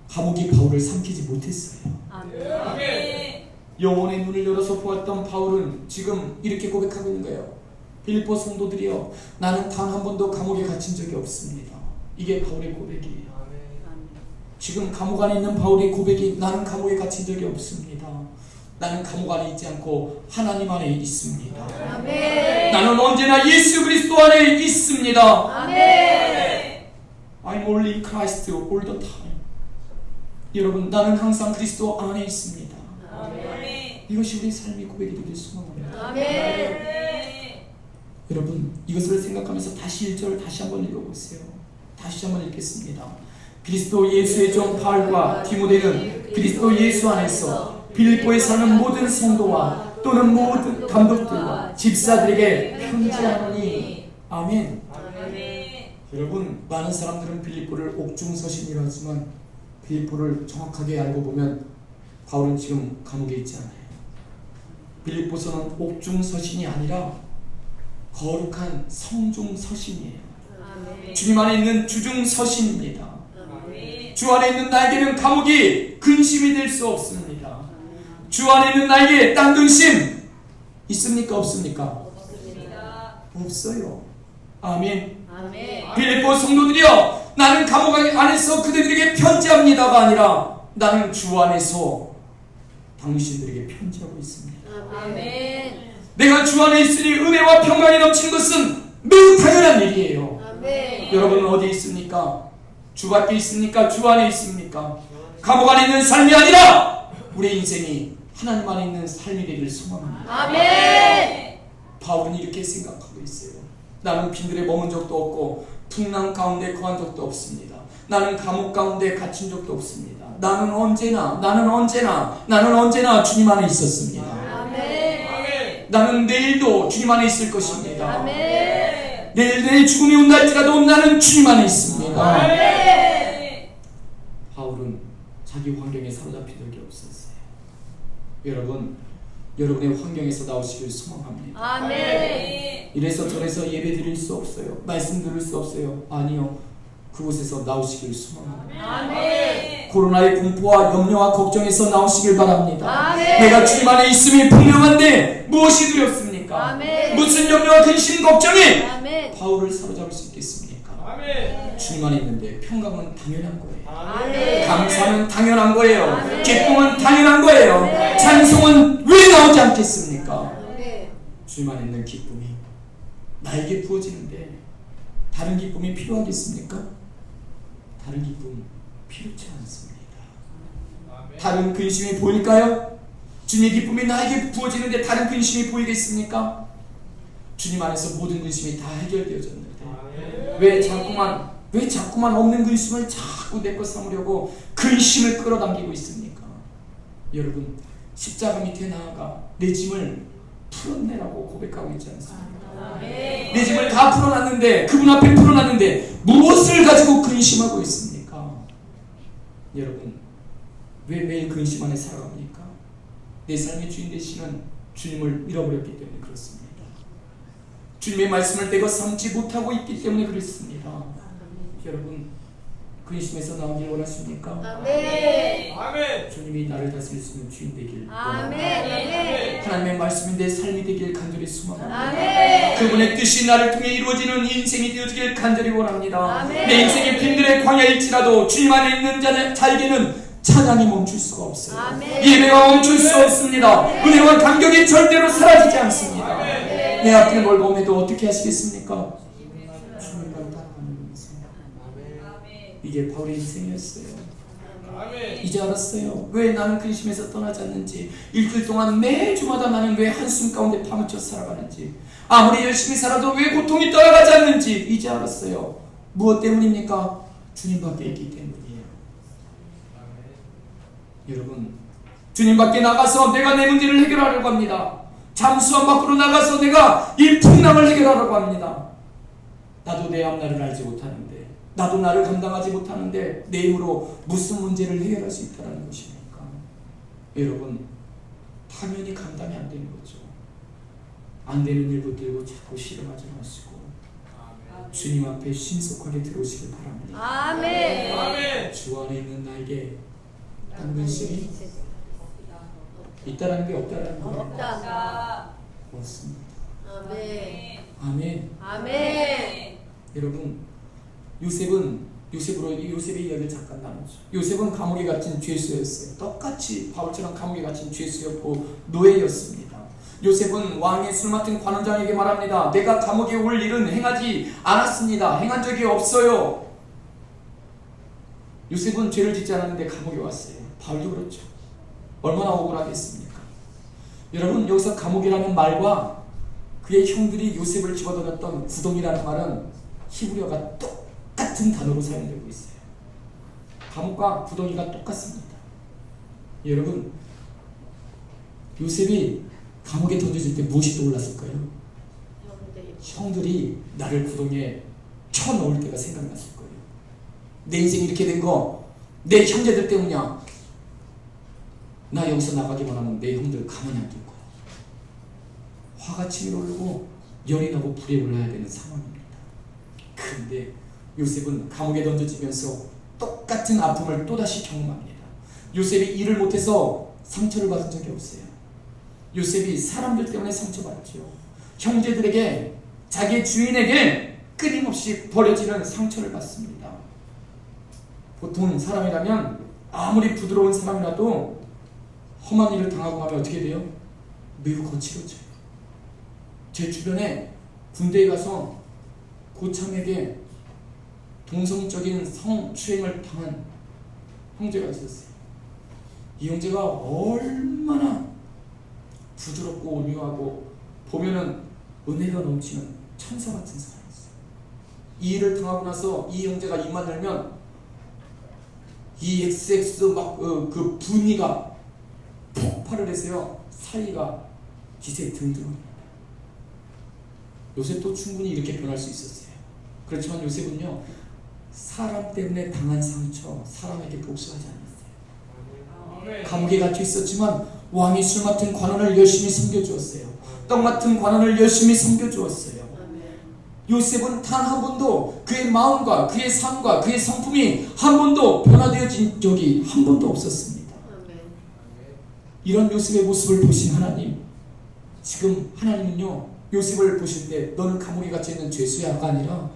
감옥이 바울을 삼키지 못했어요. 아멘. 영혼의 눈을 열어서 보았던 바울은 지금 이렇게 고백하고 있는 거예요. 빌립보 성도들이여, 나는 단 한 번도 감옥에 갇힌 적이 없습니다. 이게 바울의 고백이에요. 지금 감옥 안에 있는 바울의 고백이 나는 감옥에 갇힌 적이 없습니다. 나는 감옥 안에 있지 않고 하나님 안에 있습니다. 아멘. 나는 언제나 예수 그리스도 안에 있습니다. 아멘. I'm only in Christ all the time. 여러분, 나는 항상 그리스도 안에 있습니다. 아멘. 이것이 우리 삶의 고백이 되길 소망합니다. 아멘. 여러분, 이것을 생각하면서 다시 1절 다시 한번 읽어보세요. 다시 한번 읽겠습니다. 그리스도 예수의 종 바울과 디모데는 그리스도 예수 안에서 빌립보에 사는 모든 성도와 또는 모든 감독들과 집사들에게 편지하노니. 아멘. 아멘. 여러분, 많은 사람들은 빌립보를 옥중서신이라 하지만 빌립보를 정확하게 알고 보면 바울은 지금 감옥에 있지 않아요. 빌립보서는 옥중서신이 아니라 거룩한 성중서신이에요. 아멘. 주님 안에 있는 주중서신입니다. 아멘. 주 안에 있는 나에게는 감옥이 근심이 될 수 없습니다. 주 안에 있는 나에게 딴 근심 있습니까? 없습니까? 없습니다. 없어요. 아멘. 아멘. 빌립보 성도들이여, 나는 감옥 안에서 그들에게 편지합니다가 아니라 나는 주 안에서 당신들에게 편지하고 있습니다. 아멘. 내가 주 안에 있으니 은혜와 평강이 넘치는 것은 매우 당연한 일이에요. 아멘. 여러분은 어디에 있습니까? 주 밖에 있습니까? 주 안에 있습니까? 감옥 안에 있는 삶이 아니라 우리의 인생이 하나님 안에 있는 삶이 되기를 소망합니다. 아멘. 바울은 이렇게 생각하고 있어요. 나는 빈들에 머문 적도 없고 풍랑 가운데 거한 적도 없습니다. 나는 감옥 가운데 갇힌 적도 없습니다. 나는 언제나 주님 안에 있었습니다. 아멘. 나는 내일도 주님 안에 있을 것입니다. 아멘. 내일 내 죽음이 온날지라도 나는 주님 안에 있습니다. 아멘. 바울은 자기 환경에 사로잡힌 적이 없었어요. 여러분, 여러분의 환경에서 나오시길 소망합니다. 아멘. 이래서 저래서 예배 드릴 수 없어요. 말씀 들을 수 없어요. 아니요. 그곳에서 나오시길 소망합니다. 아멘. 코로나의 공포와 염려와 걱정에서 나오시길 바랍니다. 아멘. 내가 주님 안에 있음이 분명한데 무엇이 두렵습니까? 아멘. 무슨 염려와 근심 걱정이 아멘. 바울을 사로잡을 수 있겠습니까? 아멘. 주님 안에 있는데 평강은 당연한 거예요. 아멘. 감사는 당연한 거예요. 아멘. 기쁨은 당연한 거예요. 아멘. 찬송은 왜 나오지 않겠습니까? 아멘. 주님 안에 있는 기쁨이 나에게 부어지는데 다른 기쁨이 필요하겠습니까? 다른 기쁨 필요치 않습니다. 다른 근심이 보일까요? 주님의 기쁨이 나에게 부어지는데 다른 근심이 보이겠습니까? 주님 안에서 모든 근심이 다 해결되어졌는데 왜 자꾸만 없는 근심을 자꾸 내 것 삼으려고 근심을 끌어당기고 있습니까? 여러분, 십자가 밑에 나아가 내 짐을 풀어내라고 고백하고 있지 않습니까? 내 짐을 다 풀어놨는데, 그분 앞에 풀어놨는데 무엇을 가지고 근심하고 있습니까? 여러분, 왜 매일 근심 안에 살아갑니까? 내 삶의 주인 되시는 주님을 잃어버렸기 때문에 그렇습니다. 주님의 말씀을 내가 삼지 못하고 있기 때문에 그렇습니다. 여러분, 근심에서 나오길 원하십니까? 아멘. 주님이 나를 다스릴 수 있는 주인 되길 아멘. 원합니다. 하나님의 말씀이 내 삶이 되길 간절히 소망합니다. 아멘. 그분의 뜻이 나를 통해 이루어지는 인생이 되어지길 간절히 원합니다. 아멘. 내 인생이 빈들의 광야일지라도 주님 안에 있는 자에게는 찬양이 멈출 수가 없어요. 아멘. 예배가 멈출 수 없습니다. 은혜와 감격이 절대로 사라지지 않습니다. 내 앞길 멀고움에도 어떻게 하시겠습니까? 주님과 따라가는 인생. 이게 바울의 인생이었어요. 이제 알았어요. 왜 나는 근심에서 떠나지 않는지, 일주일 동안 매주마다 나는 왜 한숨 가운데 파묻혀 살아가는지, 아무리 열심히 살아도 왜 고통이 떠나가지 않는지 이제 알았어요. 무엇 때문입니까? 주님 밖에 있기 때문이에요. 여러분, 주님 밖에 나가서 내가 내 문제를 해결하려고 합니다. 잠수함 밖으로 나가서 내가 이 풍랑을 해결하려고 합니다. 나도 내 앞날을 알지 못하는데, 나도 나를 감당하지 못하는데 내 힘으로 무슨 문제를 해결할 수 있다는 것입니까? 여러분, 당연히 감당이 안 되는 거죠. 안 되는 일 붙들고 자꾸 실험하지 마시고 주님 앞에 신속하게 들어오시길 바랍니다. 아멘. 주 안에 있는 나에게 한 근심이 있다라는 게 없다라는 거예요. 없다. 없습니다. 아멘. 아멘. 아멘. 여러분, 요셉의 이야기를 잠깐 나누죠. 요셉은 감옥에 갇힌 죄수였어요. 똑같이 바울처럼 감옥에 갇힌 죄수였고 노예였습니다. 요셉은 왕의 술 맡은 관원장에게 말합니다. 내가 감옥에 올 일은 행하지 않았습니다. 행한 적이 없어요. 요셉은 죄를 짓지 않았는데 감옥에 왔어요. 바울도 그렇죠. 얼마나 억울하겠습니까? 여러분, 여기서 감옥이라는 말과 그의 형들이 요셉을 집어넣었던 구덩이라는 말은 히브리어가 똑같은 단어로 사용되고 있어요. 감옥과 구덩이가 똑같습니다. 여러분, 요셉이 감옥에 던져질 때 무엇이 떠올랐을까요? 형들이 나를 구덩이에 쳐넣을 때가 생각났을 거예요. 내 인생이 이렇게 된 거 내 형제들 때문이야. 나 여기서 나가기만 하면 내 형들 가만히 안 둘 거야. 화가 치밀어 오르고 열이 나고 불에 올라야 되는 상황입니다. 그런데 요셉은 감옥에 던져지면서 똑같은 아픔을 또다시 경험합니다. 요셉이 일을 못해서 상처를 받은 적이 없어요. 요셉이 사람들 때문에 상처받죠. 형제들에게, 자기 주인에게 끊임없이 버려지는 상처를 받습니다. 보통 사람이라면 아무리 부드러운 사람이라도 험한 일을 당하고 나면 어떻게 돼요? 매우 거칠어져요. 제 주변에 군대에 가서 고참에게 동성적인 성추행을 당한 형제가 있었어요. 이 형제가 얼마나 부드럽고 온유하고 보면은 은혜가 넘치는 천사 같은 사람이었어요. 이 일을 당하고 나서 이 형제가 입만 열면 이 XX 그 분위가 폭발을 해서요, 사이가 기세등등합니다. 요셉도 충분히 이렇게 변할 수 있었어요. 그렇지만 요셉은요, 사람 때문에 당한 상처, 사람에게 복수하지 않았어요. 감옥에 갇혀 있었지만 왕이 술 맡은 관원을 열심히 섬겨주었어요. 떡 맡은 관원을 열심히 섬겨주었어요. 요셉은 단 한 번도 그의 마음과 그의 삶과 그의 성품이 한 번도 변화되어진 적이 한 번도 없었습니다. 이런 요셉의 모습을 보신 하나님, 지금 하나님은요, 요셉을 보실 때 너는 감옥에 갇혀있는 죄수야가 아니라,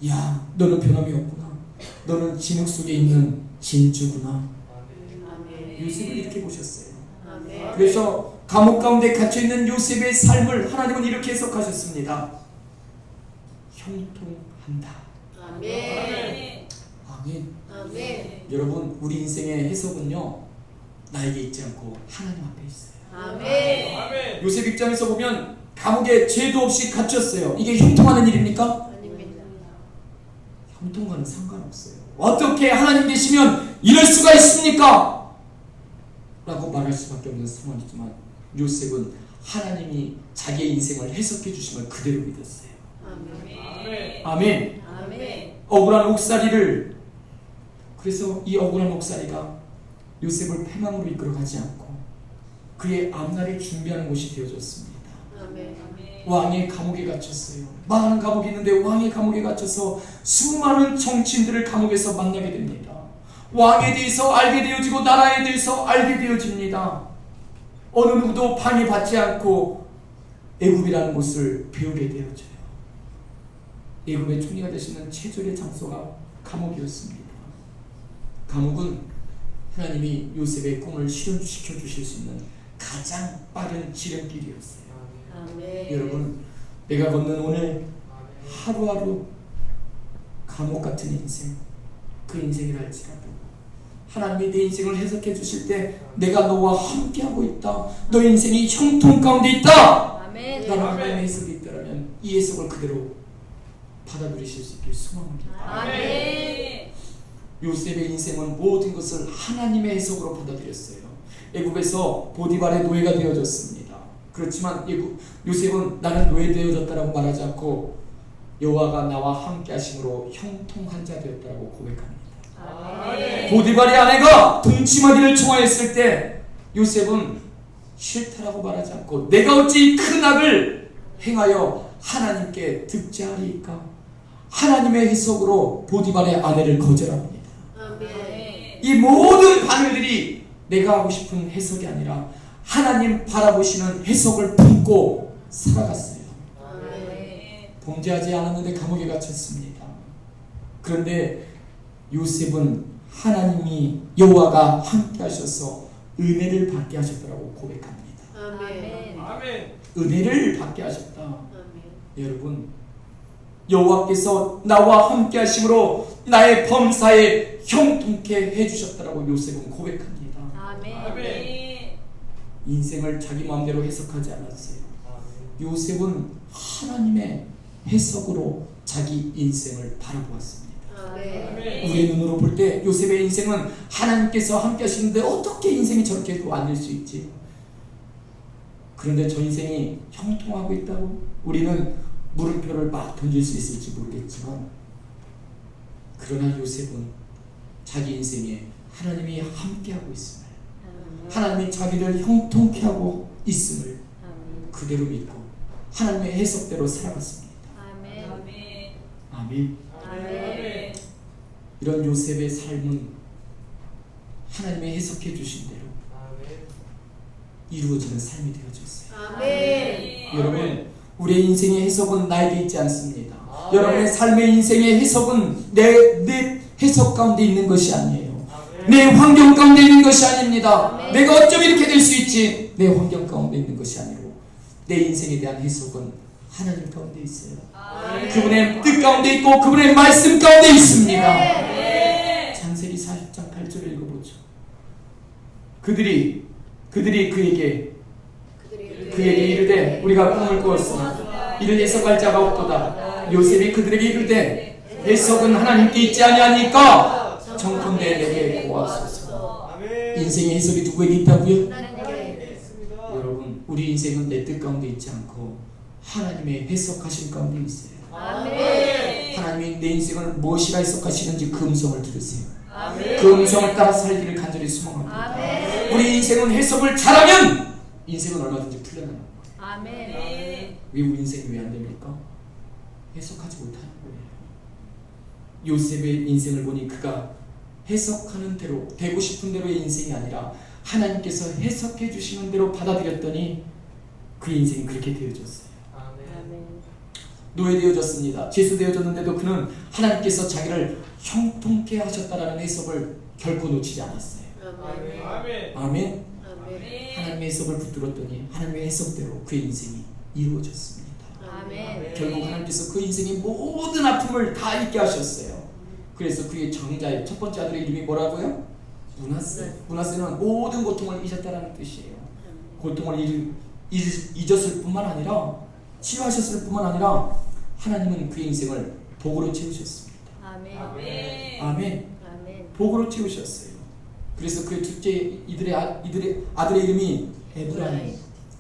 야, 너는 변함이 없구나, 너는 진흙 속에 있는 진주구나. 요셉을 이렇게 보셨어요. 그래서 감옥 가운데 갇혀있는 요셉의 삶을 하나님은 이렇게 해석하셨습니다. 형통한다. 아멘. 아멘. 아멘. 여러분, 우리 인생의 해석은요, 나에게 있지 않고 하나님 앞에 있어요. 아멘. 아멘. 요셉 입장에서 보면 감옥에 죄도 없이 갇혔어요. 이게 형통하는 일입니까? 아닙니다. 형통과는 상관없어요. 어떻게 하나님 계시면 이럴 수가 있습니까? 라고 말할 수밖에 없는 상황이지만 요셉은 하나님이 자기의 인생을 해석해 주심을 그대로 믿었어요. 아멘. 아멘. 아멘. 억울한 옥살이를, 그래서 이 억울한 옥살이가 요셉을 패망으로 이끌어가지 않고 그의 앞날을 준비하는 곳이 되어졌습니다. 아멘. 왕의 감옥에 갇혔어요. 많은 감옥이 있는데 왕의 감옥에 갇혀서 수많은 정치인들을 감옥에서 만나게 됩니다. 왕에 대해서 알게 되어지고 나라에 대해서 알게 되어집니다. 어느 누구도 방해받지 않고 애굽이라는 곳을 배우게 되어져요. 애굽의 총리가 되시는 최절의 장소가 감옥이었습니다. 감옥은 하나님이 요셉의 꿈을 실현시켜 주실 수 있는 가장 빠른 지름길이었어요. 아멘. 여러분, 내가 걷는 오늘 하루하루 감옥 같은 인생, 그 인생이랄지라도 하나님이 내 인생을 해석해 주실 때 내가 너와 함께하고 있다, 너 인생이 형통 가운데 있다 아멘. 라는 하나님의 해석이 있다면 이 해석을 그대로 받아들이실 수 있길 소망합니다. 아멘. 요셉의 인생은 모든 것을 하나님의 해석으로 받아들였어요. 애굽에서 보디발의 노예가 되어졌습니다. 그렇지만 요셉은 나는 노예되어졌다라고 말하지 않고 여호와가 나와 함께 하심으로 형통한 자 되었다라고 고백합니다. 아멘. 보디발의 아내가 동치마리를 청하였을 때 요셉은 싫다라고 말하지 않고 내가 어찌 큰 악을 행하여 하나님께 득죄하리이까, 하나님의 해석으로 보디발의 아내를 거절합니다. 아멘. 이 모든 바늘들이 내가 하고 싶은 해석이 아니라 하나님 바라보시는 해석을 품고 살아갔어요. 아멘. 범죄하지 않았는데 감옥에 갇혔습니다. 그런데 요셉은 하나님이 여호와가 함께 하셔서 은혜를 받게 하셨다고 고백합니다. 아멘. 아멘. 은혜를 받게 하셨다. 아멘. 여러분, 여호와께서 나와 함께 하심으로 나의 범사에 형통케 해주셨다고 요셉은 고백합니다. 아멘. 인생을 자기 마음대로 해석하지 않았어요. 요셉은 하나님의 해석으로 자기 인생을 바라보았습니다. 아멘. 우리의 눈으로 볼 때 요셉의 인생은 하나님께서 함께 하시는데 어떻게 인생이 저렇게 안 될 수 있지? 그런데 저 인생이 형통하고 있다고 우리는 물음표를 막 던질 수 있을지 모르겠지만, 그러나 요셉은 자기 인생에 하나님이 함께하고 있음을, 하나님이 자기를 형통케 하고 있음을 그대로 믿고 하나님의 해석대로 살아갔습니다. 아멘. 아멘. 아멘. 이런 요셉의 삶은 하나님의 해석해 주신 대로 이루어지는 삶이 되어졌어요. 아멘. 여러분, 우리의 인생의 해석은 나에게 있지 않습니다. 여러분의 삶의 인생의 해석은 내 해석 가운데 있는 것이 아니에요. 내 환경 가운데 있는 것이 아닙니다. 아멘. 내가 어쩜 이렇게 될 수 있지? 내 환경 가운데 있는 것이 아니고 내 인생에 대한 해석은 하나님 가운데 있어요. 아멘. 그분의 뜻 가운데 있고 그분의 말씀 가운데 있습니다. 아멘. 창세기 40장 8절을 읽어보죠. 그들이 그에게 이르되 우리가 꿈을 꾸었으나 이를 해석할 자가 없도다. 요셉이 그들에게 이르되 해석은 하나님께 있지 아니하니까 청컨대 내게 보았소서. 아멘. 인생의 해석이 누구에게 있다고요? 하나님께. 있습니다. 여러분, 우리 인생은 내 뜻 가운데 있지 않고 하나님의 해석하신 가운데 있어요. 아멘. 하나님이 내 인생을 무엇이라 해석하시는지 그 음성을 들으세요. 아멘. 그 음성을 따라 살기를 간절히 소망합니다. 아멘. 우리 인생은 해석을 잘하면 인생은 얼마든지 풀려나는 거예요. 아멘. 왜 우리 인생이 왜 안 됩니까? 해석하지 못하는 거예요. 요셉의 인생을 보니 그가 해석하는 대로, 되고 싶은 대로의 인생이 아니라 하나님께서 해석해 주시는 대로 받아들였더니 그 인생이 그렇게 되어졌어요. 아멘. 노예되어졌습니다. 죄수되어졌는데도 그는 하나님께서 자기를 형통케 하셨다라는 해석을 결코 놓치지 않았어요. 아멘. 아멘. 아멘. 아멘. 하나님의 해석을 붙들었더니 하나님의 해석대로 그의 인생이 이루어졌습니다. 아멘. 결국 하나님께서 그 인생의 모든 아픔을 다 잊게 하셨어요. 그래서 그의 정자의 첫 번째 아들의 이름이 뭐라고요? 므낫세. 므낫세는 모든 고통을 잊었다라는 뜻이에요. 고통을 잊었을 뿐만 아니라 치유하셨을 뿐만 아니라 하나님은 그의 인생을 복으로 채우셨습니다. 아멘. 아멘. 아멘. 아멘. 복으로 채우셨어요. 그래서 그의 둘째 이들의 아들의 이름이 에브라임.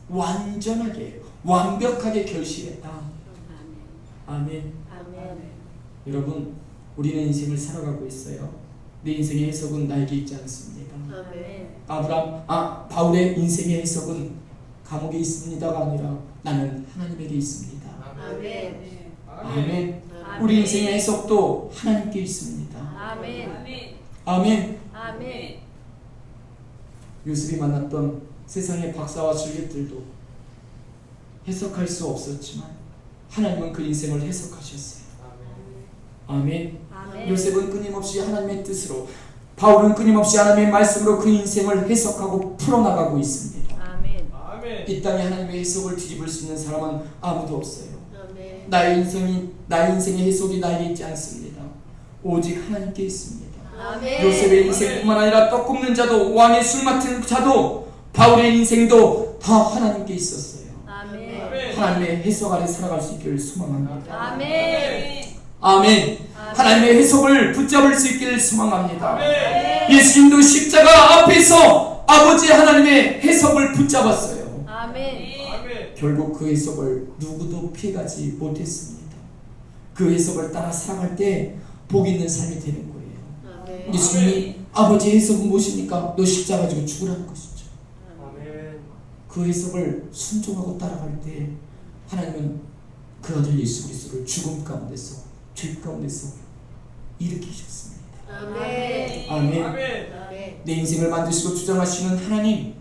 완전하게 완벽하게 결실했다. 아멘. 아멘. 여러분, 우리는 인생을 살아가고 있어요. 내 인생의 해석은 나에게 있지 않습니다. 아멘. 바울의 인생의 해석은 감옥에 있습니다가 아니라 나는 하나님에게 있습니다. 아멘. 아멘. 우리 인생의 해석도 하나님께 있습니다. 아멘. 아멘. 아멘. 요셉이 만났던 세상의 박사와 술객들도 해석할 수 없었지만 하나님은 그 인생을 해석하셨어요. 아멘. 아멘. 요셉은 끊임없이 하나님의 뜻으로, 바울은 끊임없이 하나님의 말씀으로 그 인생을 해석하고 풀어나가고 있습니다. 아멘. 아멘. 이 땅에 하나님의 해석을 뒤집을 수 있는 사람은 아무도 없어요. 아멘. 나의 인생의 해석이 나에게 있지 않습니다. 오직 하나님께 있습니다. 아멘. 요셉의 인생뿐만 아니라 떡 굽는 자도, 왕의 술 맡은 자도, 바울의 인생도 다 하나님께 있었어요. 아멘. 하나님의 해석 아래 살아갈 수 있기를 소망합니다. 아멘. 아멘. 하나님의 해석을 붙잡을 수 있기를 소망합니다. 아멘. 예수님도 십자가 앞에서 아버지 하나님의 해석을 붙잡았어요. 아멘. 아멘. 결국 그 해석을 누구도 피해가지 못했습니다. 그 해석을 따라 살아갈 때 복 있는 삶이 되는 거예요. 아멘. 예수님이 아버지의 해석은 무엇입니까? 너 십자가 지고 죽으라는 것이죠. 아멘. 그 해석을 순종하고 따라갈 때 하나님은 그 아들 예수 그리스도를 죽음 가운데서, 죄 가운데서 일으키셨습니다. 아멘. 아멘. 아멘. 내 인생을 만드시고 주장하시는 하나님,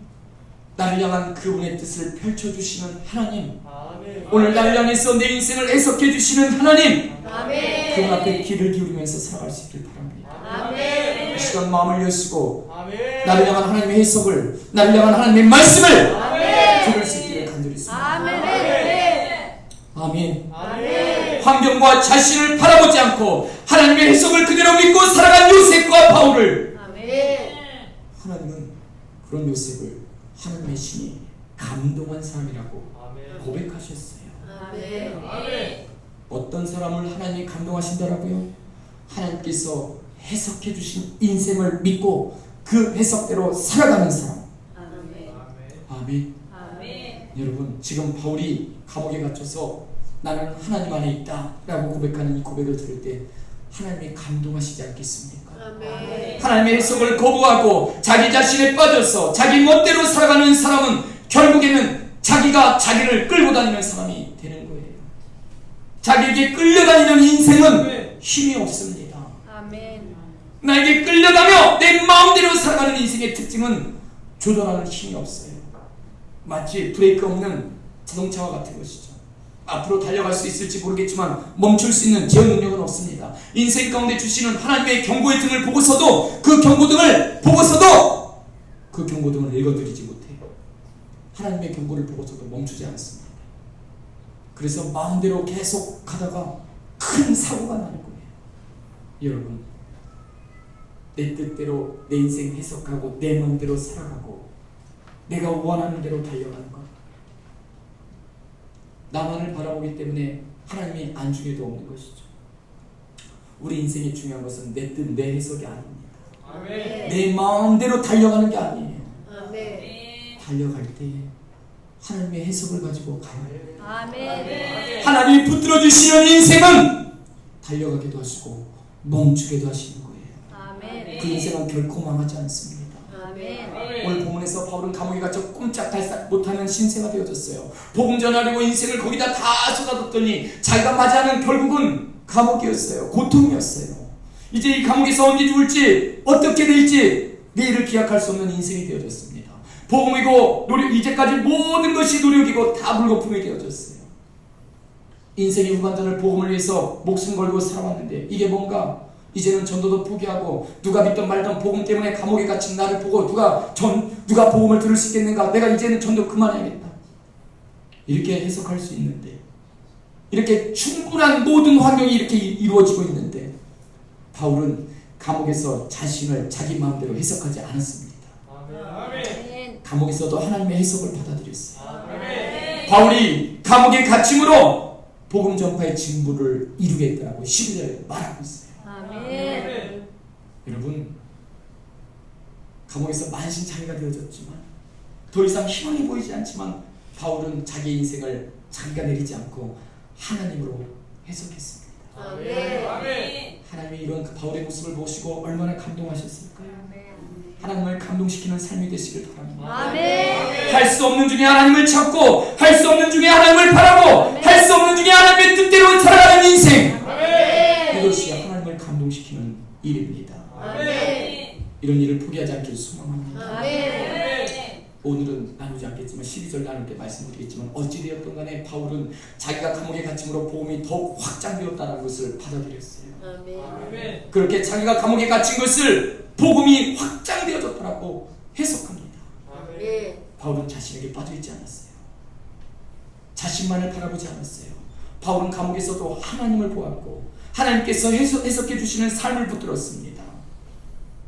나를 향한 그분의 뜻을 펼쳐주시는 하나님, 아멘. 오늘 나를 향해서 내 인생을 해석해 주시는 하나님, 아멘. 그분 앞에 귀를 기울이면서 살아갈 수 있길 바랍니다. 아멘. 이 시간 마음을 여시고 아멘. 나를 향한 하나님의 해석을, 나를 향한 하나님의 말씀을 아멘. 들을 수 있기를 간절히 소망합니다. 아멘. 아멘. 아멘. 환경과 자신을 바라보지 않고 하나님의 해석을 그대로 믿고 살아간 요셉과 바울을, 아멘. 하나님은 그런 요셉을 하나님의 신이 감동한 사람이라고 아멘. 고백하셨어요. 아멘. 아멘. 어떤 사람을 하나님이 감동하신다라고요? 하나님께서 해석해 주신 인생을 믿고 그 해석대로 살아가는 사람. 아멘. 아멘. 아멘. 여러분, 지금 바울이 감옥에 갇혀서 나는 하나님 안에 있다 라고 고백하는 이 고백을 들을 때 하나님이 감동하시지 않겠습니까? 아멘. 하나님의 해석을 거부하고 자기 자신에 빠져서 자기 멋대로 살아가는 사람은 결국에는 자기가 자기를 끌고 다니는 사람이 되는 거예요. 자기에게 끌려다니는 인생은 힘이 없습니다. 아멘. 나에게 끌려가며 내 마음대로 살아가는 인생의 특징은 조절하는 힘이 없어요. 마치 브레이크 없는 자동차와 같은 것이죠. 앞으로 달려갈 수 있을지 모르겠지만 멈출 수 있는 제어 능력은 없습니다. 인생 가운데 주시는 하나님의 경고의 등을 보고서도 그 경고등을 읽어드리지 못해요. 하나님의 경고를 보고서도 멈추지 않습니다. 그래서 마음대로 계속 가다가 큰 사고가 나는 거예요. 여러분, 내 뜻대로 내 인생 해석하고 내 마음대로 살아가고 내가 원하는 대로 달려가는 것, 나만을 바라보기 때문에 하나님이 안중에도 없는 것이죠. 우리 인생이 중요한 것은 내 뜻, 내 해석이 아닙니다. 아멘. 내 마음대로 달려가는 게 아니에요. 아멘. 달려갈 때 하나님의 해석을 가지고 가야 해요. 아멘. 하나님이 붙들어 주시는 인생은 달려가기도 하시고 멈추게도 하시는 거예요. 아멘. 그 인생은 결코 망하지 않습니다. 아멘. 오늘 본문에서 바울은 감옥에 갇혀 꼼짝달싹 못하는 신세가 되어졌어요. 복음 전하려고 인생을 거기다 다 쏟아뒀더니 자기가 맞이하는 결국은 감옥이었어요. 고통이었어요. 이제 이 감옥에서 언제 죽을지, 어떻게 될지 내일을 기약할 수 없는 인생이 되어졌습니다. 복음이고 이제까지 모든 것이 노력이고 다 물거품이 되어졌어요. 인생의 후반전을 복음을 위해서 목숨 걸고 살아왔는데 이게 뭔가 이제는 전도도 포기하고 누가 믿던 말던 복음 때문에 감옥에 갇힌 나를 보고 누가 복음을 들을 수 있겠는가? 내가 이제는 전도 그만해야겠다. 이렇게 해석할 수 있는데, 이렇게 충분한 모든 환경이 이렇게 이루어지고 있는데 바울은 감옥에서 자신을 자기 마음대로 해석하지 않았습니다. 아멘. 감옥에서도 하나님의 해석을 받아들였어요. 아멘. 바울이 감옥에 갇힘으로 복음 전파의 직무를 이루겠다고 12절에 말하고 있어요. 아멘. 여러분, 감옥에서 만신창이가 되어졌지만 더 이상 희망이 보이지 않지만 바울은 자기 인생을 자기가 내리지 않고 하나님으로 해석했습니다. 아멘. 하나님이 이런 그 바울의 모습을 보시고 얼마나 감동하셨을까요? 아멘. 하나님을 감동시키는 삶이 되시길 바랍니다. 아멘. 할 수 없는 중에 하나님을 찾고 할 수 없는 중에 하나님을 바라고 할 수 없는 중에 하나님의 뜻대로 살아가는 인생, 아멘. 이것이 하나님을 감동시키는 일입니다. 아멘. 이런 일을 포기하지 않길 소망합니다. 아멘. 오늘은 나누지 않겠지만 12절 나눌 때 말씀드리겠지만 어찌되었든 간에 바울은 자기가 감옥에 갇힘으로 복음이 더욱 확장되었다는 것을 받아들였어요. 아멘. 그렇게 자기가 감옥에 갇힌 것을 복음이 확장되어졌다고 해석합니다. 아멘. 바울은 자신에게 빠져있지 않았어요. 자신만을 바라보지 않았어요. 바울은 감옥에서도 하나님을 보았고 하나님께서 해석해 주시는 삶을 붙들었습니다.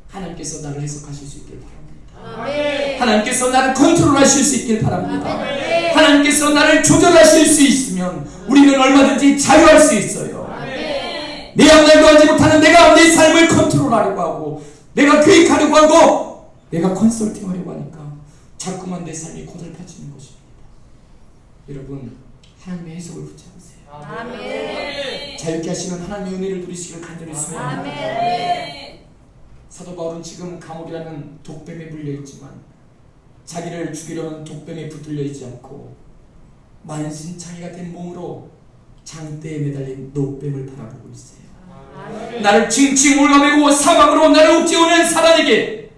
하나님께서 나를 해석하실 수 있길 바랍니다. 아멘. 하나님께서 나를 컨트롤하실 수 있길 바랍니다. 아멘. 하나님께서 나를 조절하실 수 있으면 우리는 얼마든지 자유할 수 있어요. 아멘. 내 앞날도 하지 못하는 내가 내 삶을 컨트롤하려고 하고 내가 계획하려고 하고 내가 컨설팅하려고 하니까 자꾸만 내 삶이 고달파지는 것입니다. 여러분, 하나님의 해석을 붙잡으세요. 아멘. 자유케 하시는 하나님의 은혜를 누리시기를 간절히 소원합니다. 아멘. 사도 바울은 지금 감옥이라는 독뱀에 물려있지만 자기를 죽이려는 독뱀에 붙들려 있지 않고 만신창이가 된 몸으로 장대에 매달린 노뱀을 바라보고 있어요. 아멘. 나를 칭칭 올가매고 사망으로 나를 옥죄오는 사단에게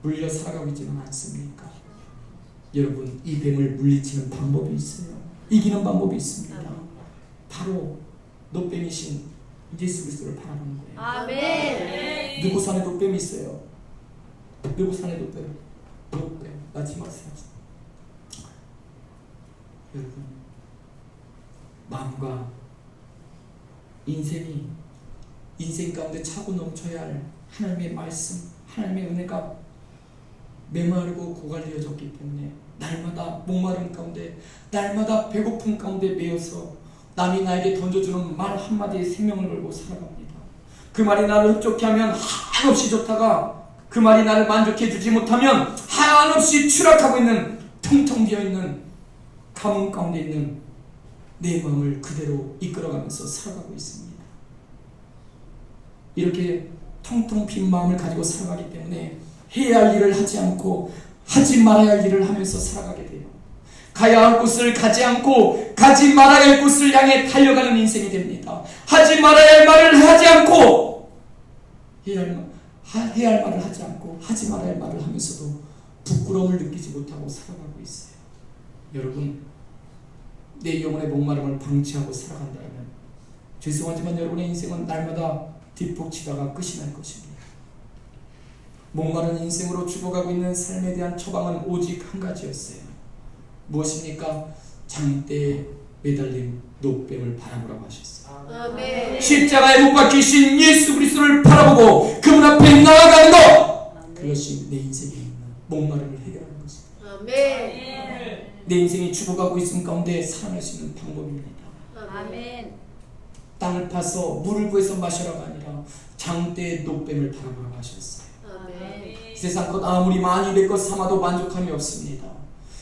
물려 살아가고 있지는 않습니까? 여러분, 이 뱀을 물리치는 방법이 있어요. 이기는 방법이 있습니다. 바로 노뱀이신 예수 그리스도를 바라보는 거예요. 아멘. 누구 산에 노뱀이 있어요? 누구 산에 노뱀? 마지막 산. 여러분, 마음과 인생 가운데 차고 넘쳐야 할 하나님의 말씀, 하나님의 은혜가 메마르고 고갈되어졌기 때문에 날마다 목마름 가운데, 날마다 배고픔 가운데 매여서 남이 나에게 던져주는 말 한마디에 생명을 걸고 살아갑니다. 그 말이 나를 흡족해 하면 한없이 좋다가 그 말이 나를 만족해주지 못하면 한없이 추락하고 있는, 텅텅 비어있는 가뭄 가운데 있는 내 마음을 그대로 이끌어가면서 살아가고 있습니다. 이렇게 텅텅 빈 마음을 가지고 살아가기 때문에 해야 할 일을 하지 않고 하지 말아야 할 일을 하면서 살아가게 돼요. 가야 할 곳을 가지 않고 가지 말아야 할 곳을 향해 달려가는 인생이 됩니다. 하지 말아야 할 말을 하지 않고 해야 할 말을 하지 않고 하지 말아야 할 말을 하면서도 부끄러움을 느끼지 못하고 살아가고 있어요. 여러분, 내 영혼의 목마름을 방치하고 살아간다면 죄송하지만 여러분의 인생은 날마다 뒷북치다가 끝이 날 것입니다. 목마른 인생으로 죽어가고 있는 삶에 대한 처방은 오직 한 가지였어요. 무엇입니까? 장대에 매달린 노뱀을 바라보라고 하셨어요. 아멘. 십자가에 못 박히신 예수 그리스도를 바라보고 그분 앞에 나아가는 것, 그것이 내 인생에 있는 목마름을 해결하는 것입니다. 아멘. 내 인생이 죽어가고 있는 가운데 살아날 수 있는 방법입니다. 아멘. 땅을 파서 물을 구해서 마시라가 아니라 장대의 노뱀을 바라보라고 하셨어요. 아멘. 세상 것 아무리 많이 내 것 삼아도 만족함이 없습니다.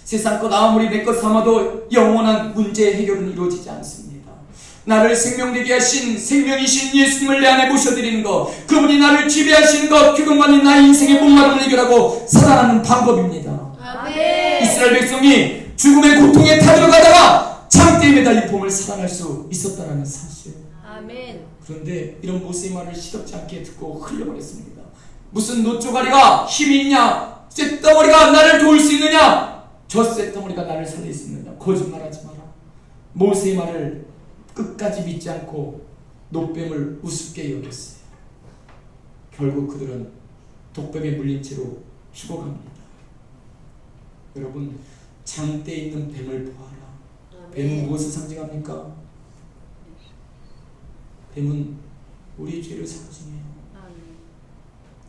세상 것 아무리 내 것 삼아도 영원한 문제 해결은 이루어지지 않습니다. 나를 생명되게 하신 생명이신 예수님을 내 안에 모셔드리는 것, 그분이 나를 지배하시는 것, 그것만이 나의 인생의 목마름을 해결하고 살아가는 방법입니다. 아멘. 이스라엘 백성이 죽음의 고통에 타들어가다가 장대에 매달린 봄을 살아날 수 있었다는 사실. 아멘. 그런데 이런 모세의 말을 시덥지 않게 듣고 흘려버렸습니다. 무슨 노조가리가 힘이 있냐? 쇳덩어리가 나를 도울 수 있느냐? 저 쇳덩어리가 나를 살릴 수 있느냐? 거짓말하지 마라. 모세의 말을 끝까지 믿지 않고 노뱀을 우습게 여겼어요. 결국 그들은 독뱀에 물린 채로 죽어갑니다. 여러분, 장대에 있는 뱀을 보아라. 뱀은 무엇을 상징합니까? 뱀은 우리 죄를 상징해요.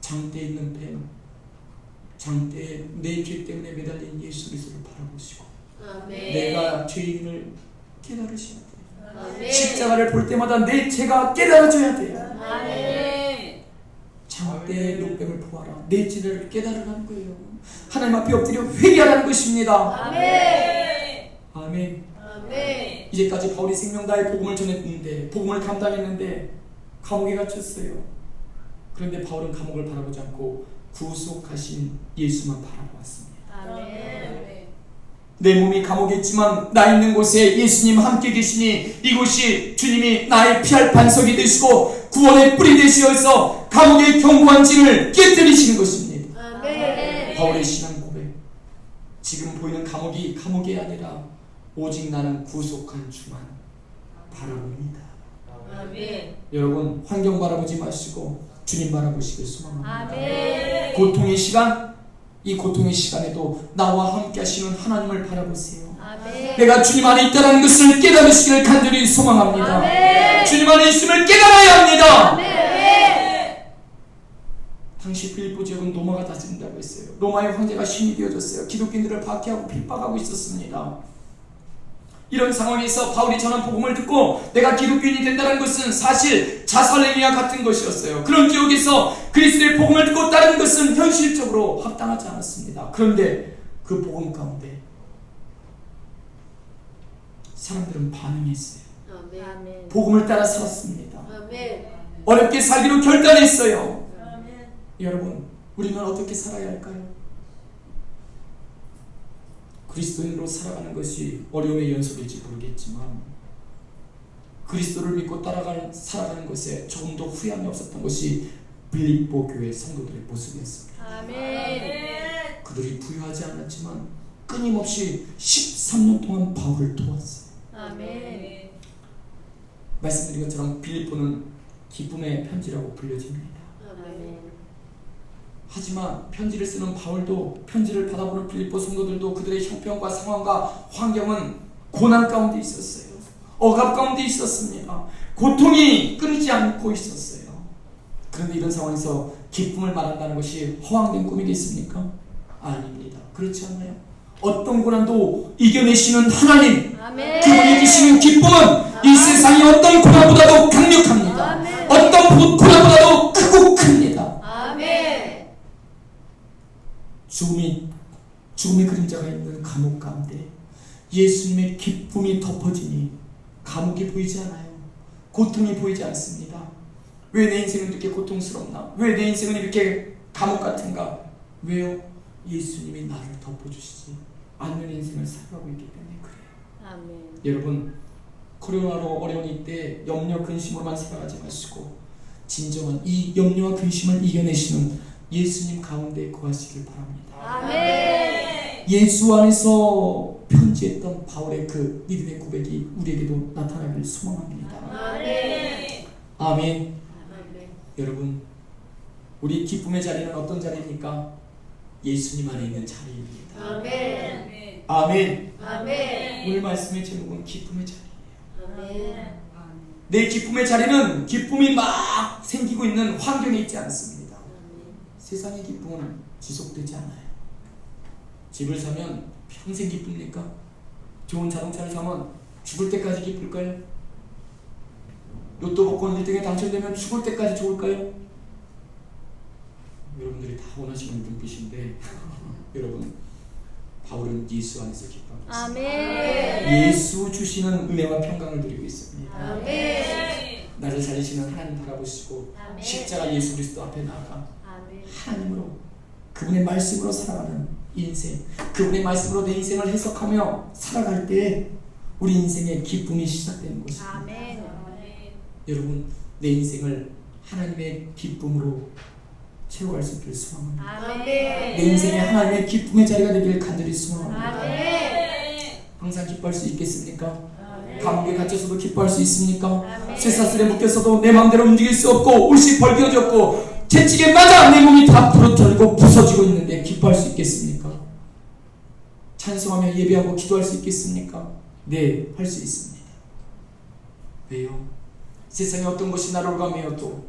장대에 있는 뱀, 장대에 내 죄 때문에 매달린 예수 그리스도를 바라보시고 내가 죄인을 깨달으셔야 돼요. 십자가를 볼 때마다 내 죄가 깨달아져야 돼요. 장대의 녹뱀을 보아라. 내 죄를 깨달으라는 거예요. 하나님 앞에 엎드려 회개하라는 것입니다. 아멘. 이제까지 바울이 생명다의 복음을 전했는데, 복음을 감당했는데 감옥에 갇혔어요. 그런데 바울은 감옥을 바라보지 않고 구속하신 예수만 바라보았습니다. 내 몸이 감옥에 있지만 나 있는 곳에 예수님 함께 계시니 이곳이 주님이 나의 피할 반석이 되시고 구원의 뿌리 되시어서 감옥의 견고한 진을 깨뜨리시는 것입니다. 바울의 신앙 고백, 지금 보이는 감옥이 아니라 오직 나는 구속한 주만 바라봅니다. 여러분, 환경 바라보지 마시고 주님 바라보시길 소망합니다. 고통의 시간, 이 고통의 시간에도 나와 함께 하시는 하나님을 바라보세요. 내가 주님 안에 있다는 것을 깨달으시기를 간절히 소망합니다. 주님 안에 있음을 깨달아야 합니다. 당시 빌립보 지역은 로마가 다스린다고 했어요. 로마의 황제가 신이 되어졌어요. 기독교인들을 박해하고 핍박하고 있었습니다. 이런 상황에서 바울이 전한 복음을 듣고 내가 기독교인이 된다는 것은 사실 자살행위와 같은 것이었어요. 그런 지역에서 그리스도의 복음을 듣고 따르는 것은 현실적으로 합당하지 않았습니다. 그런데 그 복음 가운데 사람들은 반응했어요. 복음을 따라 살았습니다. 어렵게 살기로 결단했어요. 여러분, 우리는 어떻게 살아야 할까요? 그리스도인으로 살아가는 것이 어려움의 연속일지 모르겠지만 그리스도를 믿고 살아가는 것에 조금도 후회함이 없었던 것이 빌립보 교회 성도들의 모습이었습니다. 그들이 부유하지 않았지만 끊임없이 13년 동안 바울을 도왔어요. 말씀드린 것처럼 빌립보는 기쁨의 편지라고 불려집니다. 하지만 편지를 쓰는 바울도, 편지를 받아보는 빌립보 성도들도 그들의 형편과 상황과 환경은 고난 가운데 있었어요. 억압 가운데 있었습니다. 고통이 끊이지 않고 있었어요. 그런데 이런 상황에서 기쁨을 말한다는 것이 허황된 꿈이겠습니까? 아닙니다. 그렇지 않나요? 어떤 고난도 이겨내시는 하나님, 그분이 주시는 기쁨은 이 세상의 어떤 고난보다도 강력합니다. 어떤 고난보다도 크고 큽니다. 죽음의 그림자가 있는 감옥 가운데 예수님의 기쁨이 덮어지니 감옥이 보이지 않아요. 고통이 보이지 않습니다. 왜 내 인생은 이렇게 고통스럽나? 왜 내 인생은 이렇게 감옥 같은가? 왜요? 예수님이 나를 덮어주시지 않는 인생을 살아가고 있기 때문에 그래요. 여러분, 코로나로 어려운 이때 염려 근심으로만 살아가지 마시고 진정한 이 염려와 근심을 이겨내시는 예수님 가운데 거하시길 바랍니다. 예수 안에서 편지했던 바울의 그 믿음의 고백이 우리에게도 나타나길 소망합니다. 아멘. 여러분, 우리 기쁨의 자리는 어떤 자리입니까? 예수님 안에 있는 자리입니다. 아멘. 오늘 말씀의 제목은 기쁨의 자리예요. 내 기쁨의 자리는 기쁨이 막 생기고 있는 환경에 있지 않습니다. 세상의 기쁨은 지속되지 않아요. 집을 사면 평생 기쁩니까? 좋은 자동차를 사면 죽을 때까지 기쁠까요? 로또 복권 1등에 당첨되면 죽을 때까지 좋을까요? 여러분들이 다 원하시는 눈빛인데 여러분, 바울은 예수 안에서 기뻐합니다. 예수 주시는 은혜와 평강을 누리고 있습니다. 나를 살리시는 하나님 바라보시고 십자가 예수 그리스도 앞에 나아가 하나님으로, 그분의 말씀으로 살아가는 인생, 그분의 말씀으로 내 인생을 해석하며 살아갈 때 우리 인생의 기쁨이 시작되는 것입니다. 여러분, 내 인생을 하나님의 기쁨으로 채워갈 수 있기를 소망합니다. 내 인생에 하나님의 기쁨의 자리가 되기를 간절히 소망합니다. 항상 기뻐할 수 있겠습니까? 감옥에 갇혀서도 기뻐할 수 있습니까? 쇠사슬에 묶여서도 내 마음대로 움직일 수 없고 옷이 벌겨졌고 채찍에 맞아 내 몸이 다 부러뜨리고 부서지고 있는데 기뻐할 수 있겠습니까? 찬송하며 예배하고 기도할 수 있겠습니까? 네, 할 수 있습니다. 왜요? 세상에 어떤 것이 나를 올가매어도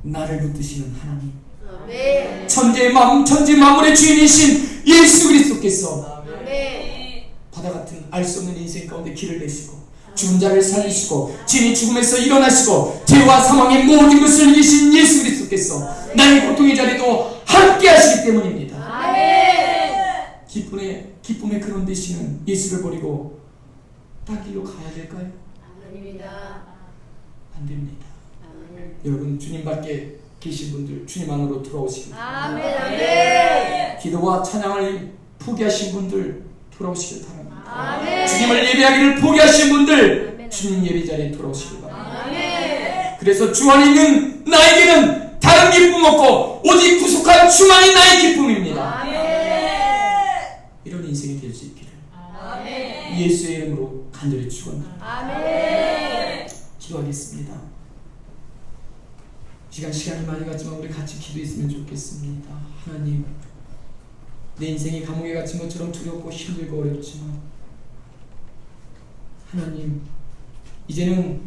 나를 붙드시는 하나님, 아멘. 천지의 만물의 주인이신 예수 그리스도께서 아멘. 바다 같은 알 수 없는 인생 가운데 길을 내시고 죽은 자를 살리시고 진이 죽음에서 일어나시고 죄와 사망의 모든 것을 이기신 예수 그리스도께서 나의 고통의 자리도 함께 하시기 때문입니다. 아멘. 기쁨의 그런 되시는 예수를 버리고 딴 길로 가야 될까요? 아닙니다. 안 됩니다. 아멘. 여러분, 주님 밖에 계신 분들 주님 안으로 돌아오시기 바랍니다. 아멘. 아멘. 기도와 찬양을 포기하신 분들 돌아오시길 바랍니다. 아멘. 주님을 예배하기를 포기하신 분들 아멘. 주님 예배 자리에 돌아오시길 바랍니다. 아멘. 그래서 주 안에 있는 나에게는 다른 기쁨 없고 오직 구속한 주만이 나의 기쁨입니다. 아멘. 이런 인생이 될 수 있기를 아멘. 예수의 이름으로 간절히 축원합니다. 아멘. 기도하겠습니다. 시간이 많이 갔지만 우리 같이 기도했으면 좋겠습니다. 하나님, 내 인생이 감옥에 갇힌 것처럼 두렵고 힘들고 어렵지만 하나님, 이제는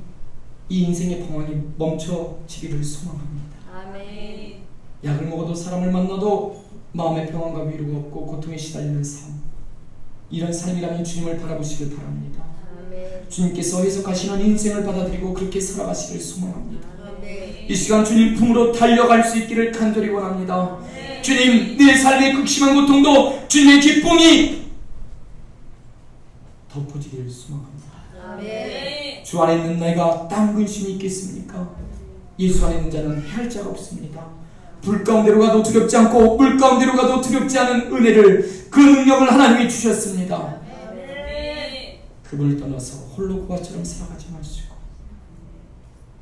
이 인생의 방황이 멈춰지기를 소망합니다. 아멘. 약을 먹어도 사람을 만나도 마음의 평안과 위로가 없고 고통에 시달리는 삶, 이런 삶이라면 주님을 바라보시길 바랍니다. 아멘. 주님께서 해석하시는 인생을 받아들이고 그렇게 살아가시길 소망합니다. 아멘. 이 시간 주님 품으로 달려갈 수 있기를 간절히 원합니다. 주님, 내 삶의 극심한 고통도 주님의 기쁨이 덮어지기를 소망합니다. 아멘. 주 안에 있는 내가 딴 근심이 있겠습니까? 예수 안에 있는 자는 해할 자가 없습니다. 불 가운데로 가도 두렵지 않고 물 가운데로 가도 두렵지 않은 은혜를, 그 능력을 하나님이 주셨습니다. 아멘. 그분을 떠나서 홀로 고아처럼 살아가지 마시고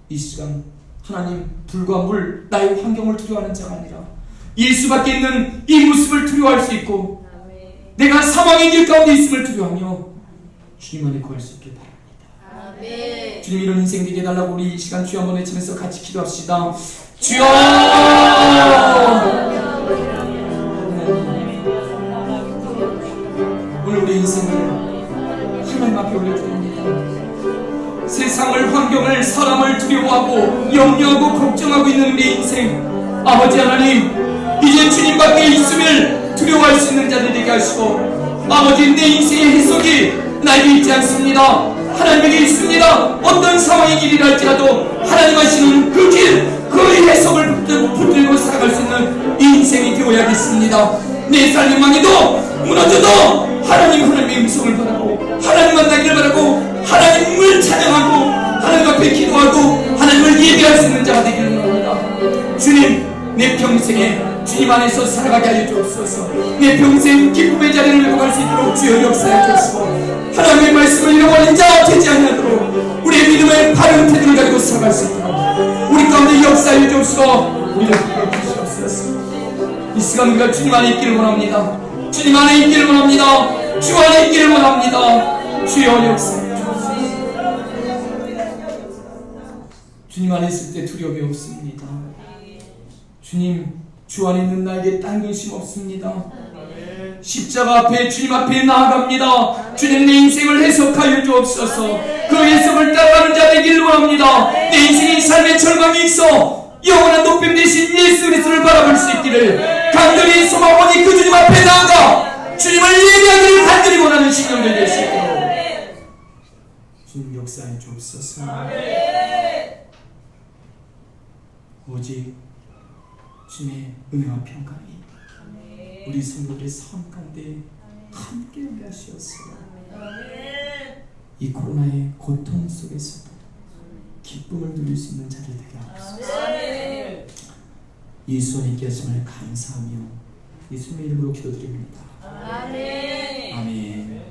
이 시간 하나님, 불과 물, 나의 환경을 두려워하는 자가 아니라 예수밖에 있는 이 모습을 두려워할 수 있고 아멘. 내가 사망의 길 가운데 있음을 두려워하며 주님 안에 구할 수 있길 바랍니다. 아멘. 주님, 이런 인생 되게 해달라고 우리 이 시간 주여 한번 외치면서 같이 기도합시다. 주여! 오늘 우리 인생을 하나님 앞에 올려드립니다. 세상을, 환경을, 사람을 두려워하고 염려하고 걱정하고 있는 우리 인생, 아버지 하나님, 이제 주님 밖에 있음을 두려워할 수 있는 자들 되게 하시고, 아버지, 내 인생의 해석이 나에게 있지 않습니다. 하나님에게 있습니다. 어떤 상황의 길이라 할지라도 하나님 하시는 그 길, 그 해석을 붙들고 살아갈 수 있는 이 인생이 되어야겠습니다. 내 삶의 망해도 무너져도 하나님의 음성을 바라고 하나님 만나기를 바라고 하나님을 찬양하고 하나님 앞에 기도하고 하나님을 예배할 수 있는 자가 되기를 원합니다. 주님, 내 평생에 주님 안에서 살아가게 하여 주옵소서. 내 평생 기쁨의 자리를 회복할 수 있도록 주여 역사해 주시고, 하나님의 말씀을 잃어버린 자 되지 않도록 우리의 믿음의 바른 태도를 가지고 살아갈 수 있도록 우리 가운데 역사해 주옵소서. 우리를 부끄럽게 주옵소서. 이 시간 우리가 주님 안에 있기를 원합니다. 주님 안에 있기를 원합니다. 주 안에 있기를 원합니다. 주여 역사해 주옵소서. 주님 안에 있을 때 두려움이 없습니다. 주님, 주 안에 있는 나에게 딴 근심 없습니다. 십자가 앞에 주님 앞에 나아갑니다. 주님, 내 인생을 해석하여 주옵소서. 그 해석을 따라가는 자 되기를 원합니다. 내 인생의 삶의 절망이 있어 영원한 높임 되신 예수 그리스도를 바라볼 수 있기를 간절히 소망하니 그 주님 앞에 나아가 주님을 예배하기를 간절히 원하는 신령들 되시고 주님 역사해 주옵소서. 오직 주님의 은혜와 평강이 우리 성도들의 삶 가운데 함께 하시옵소서. 이 코로나의 고통 속에서도 기쁨을 누릴 수 있는 자들 되게 하옵소서. 예수 안에 있게 하심을 감사하며 예수님의 이름으로 기도드립니다. 아멘. 아멘.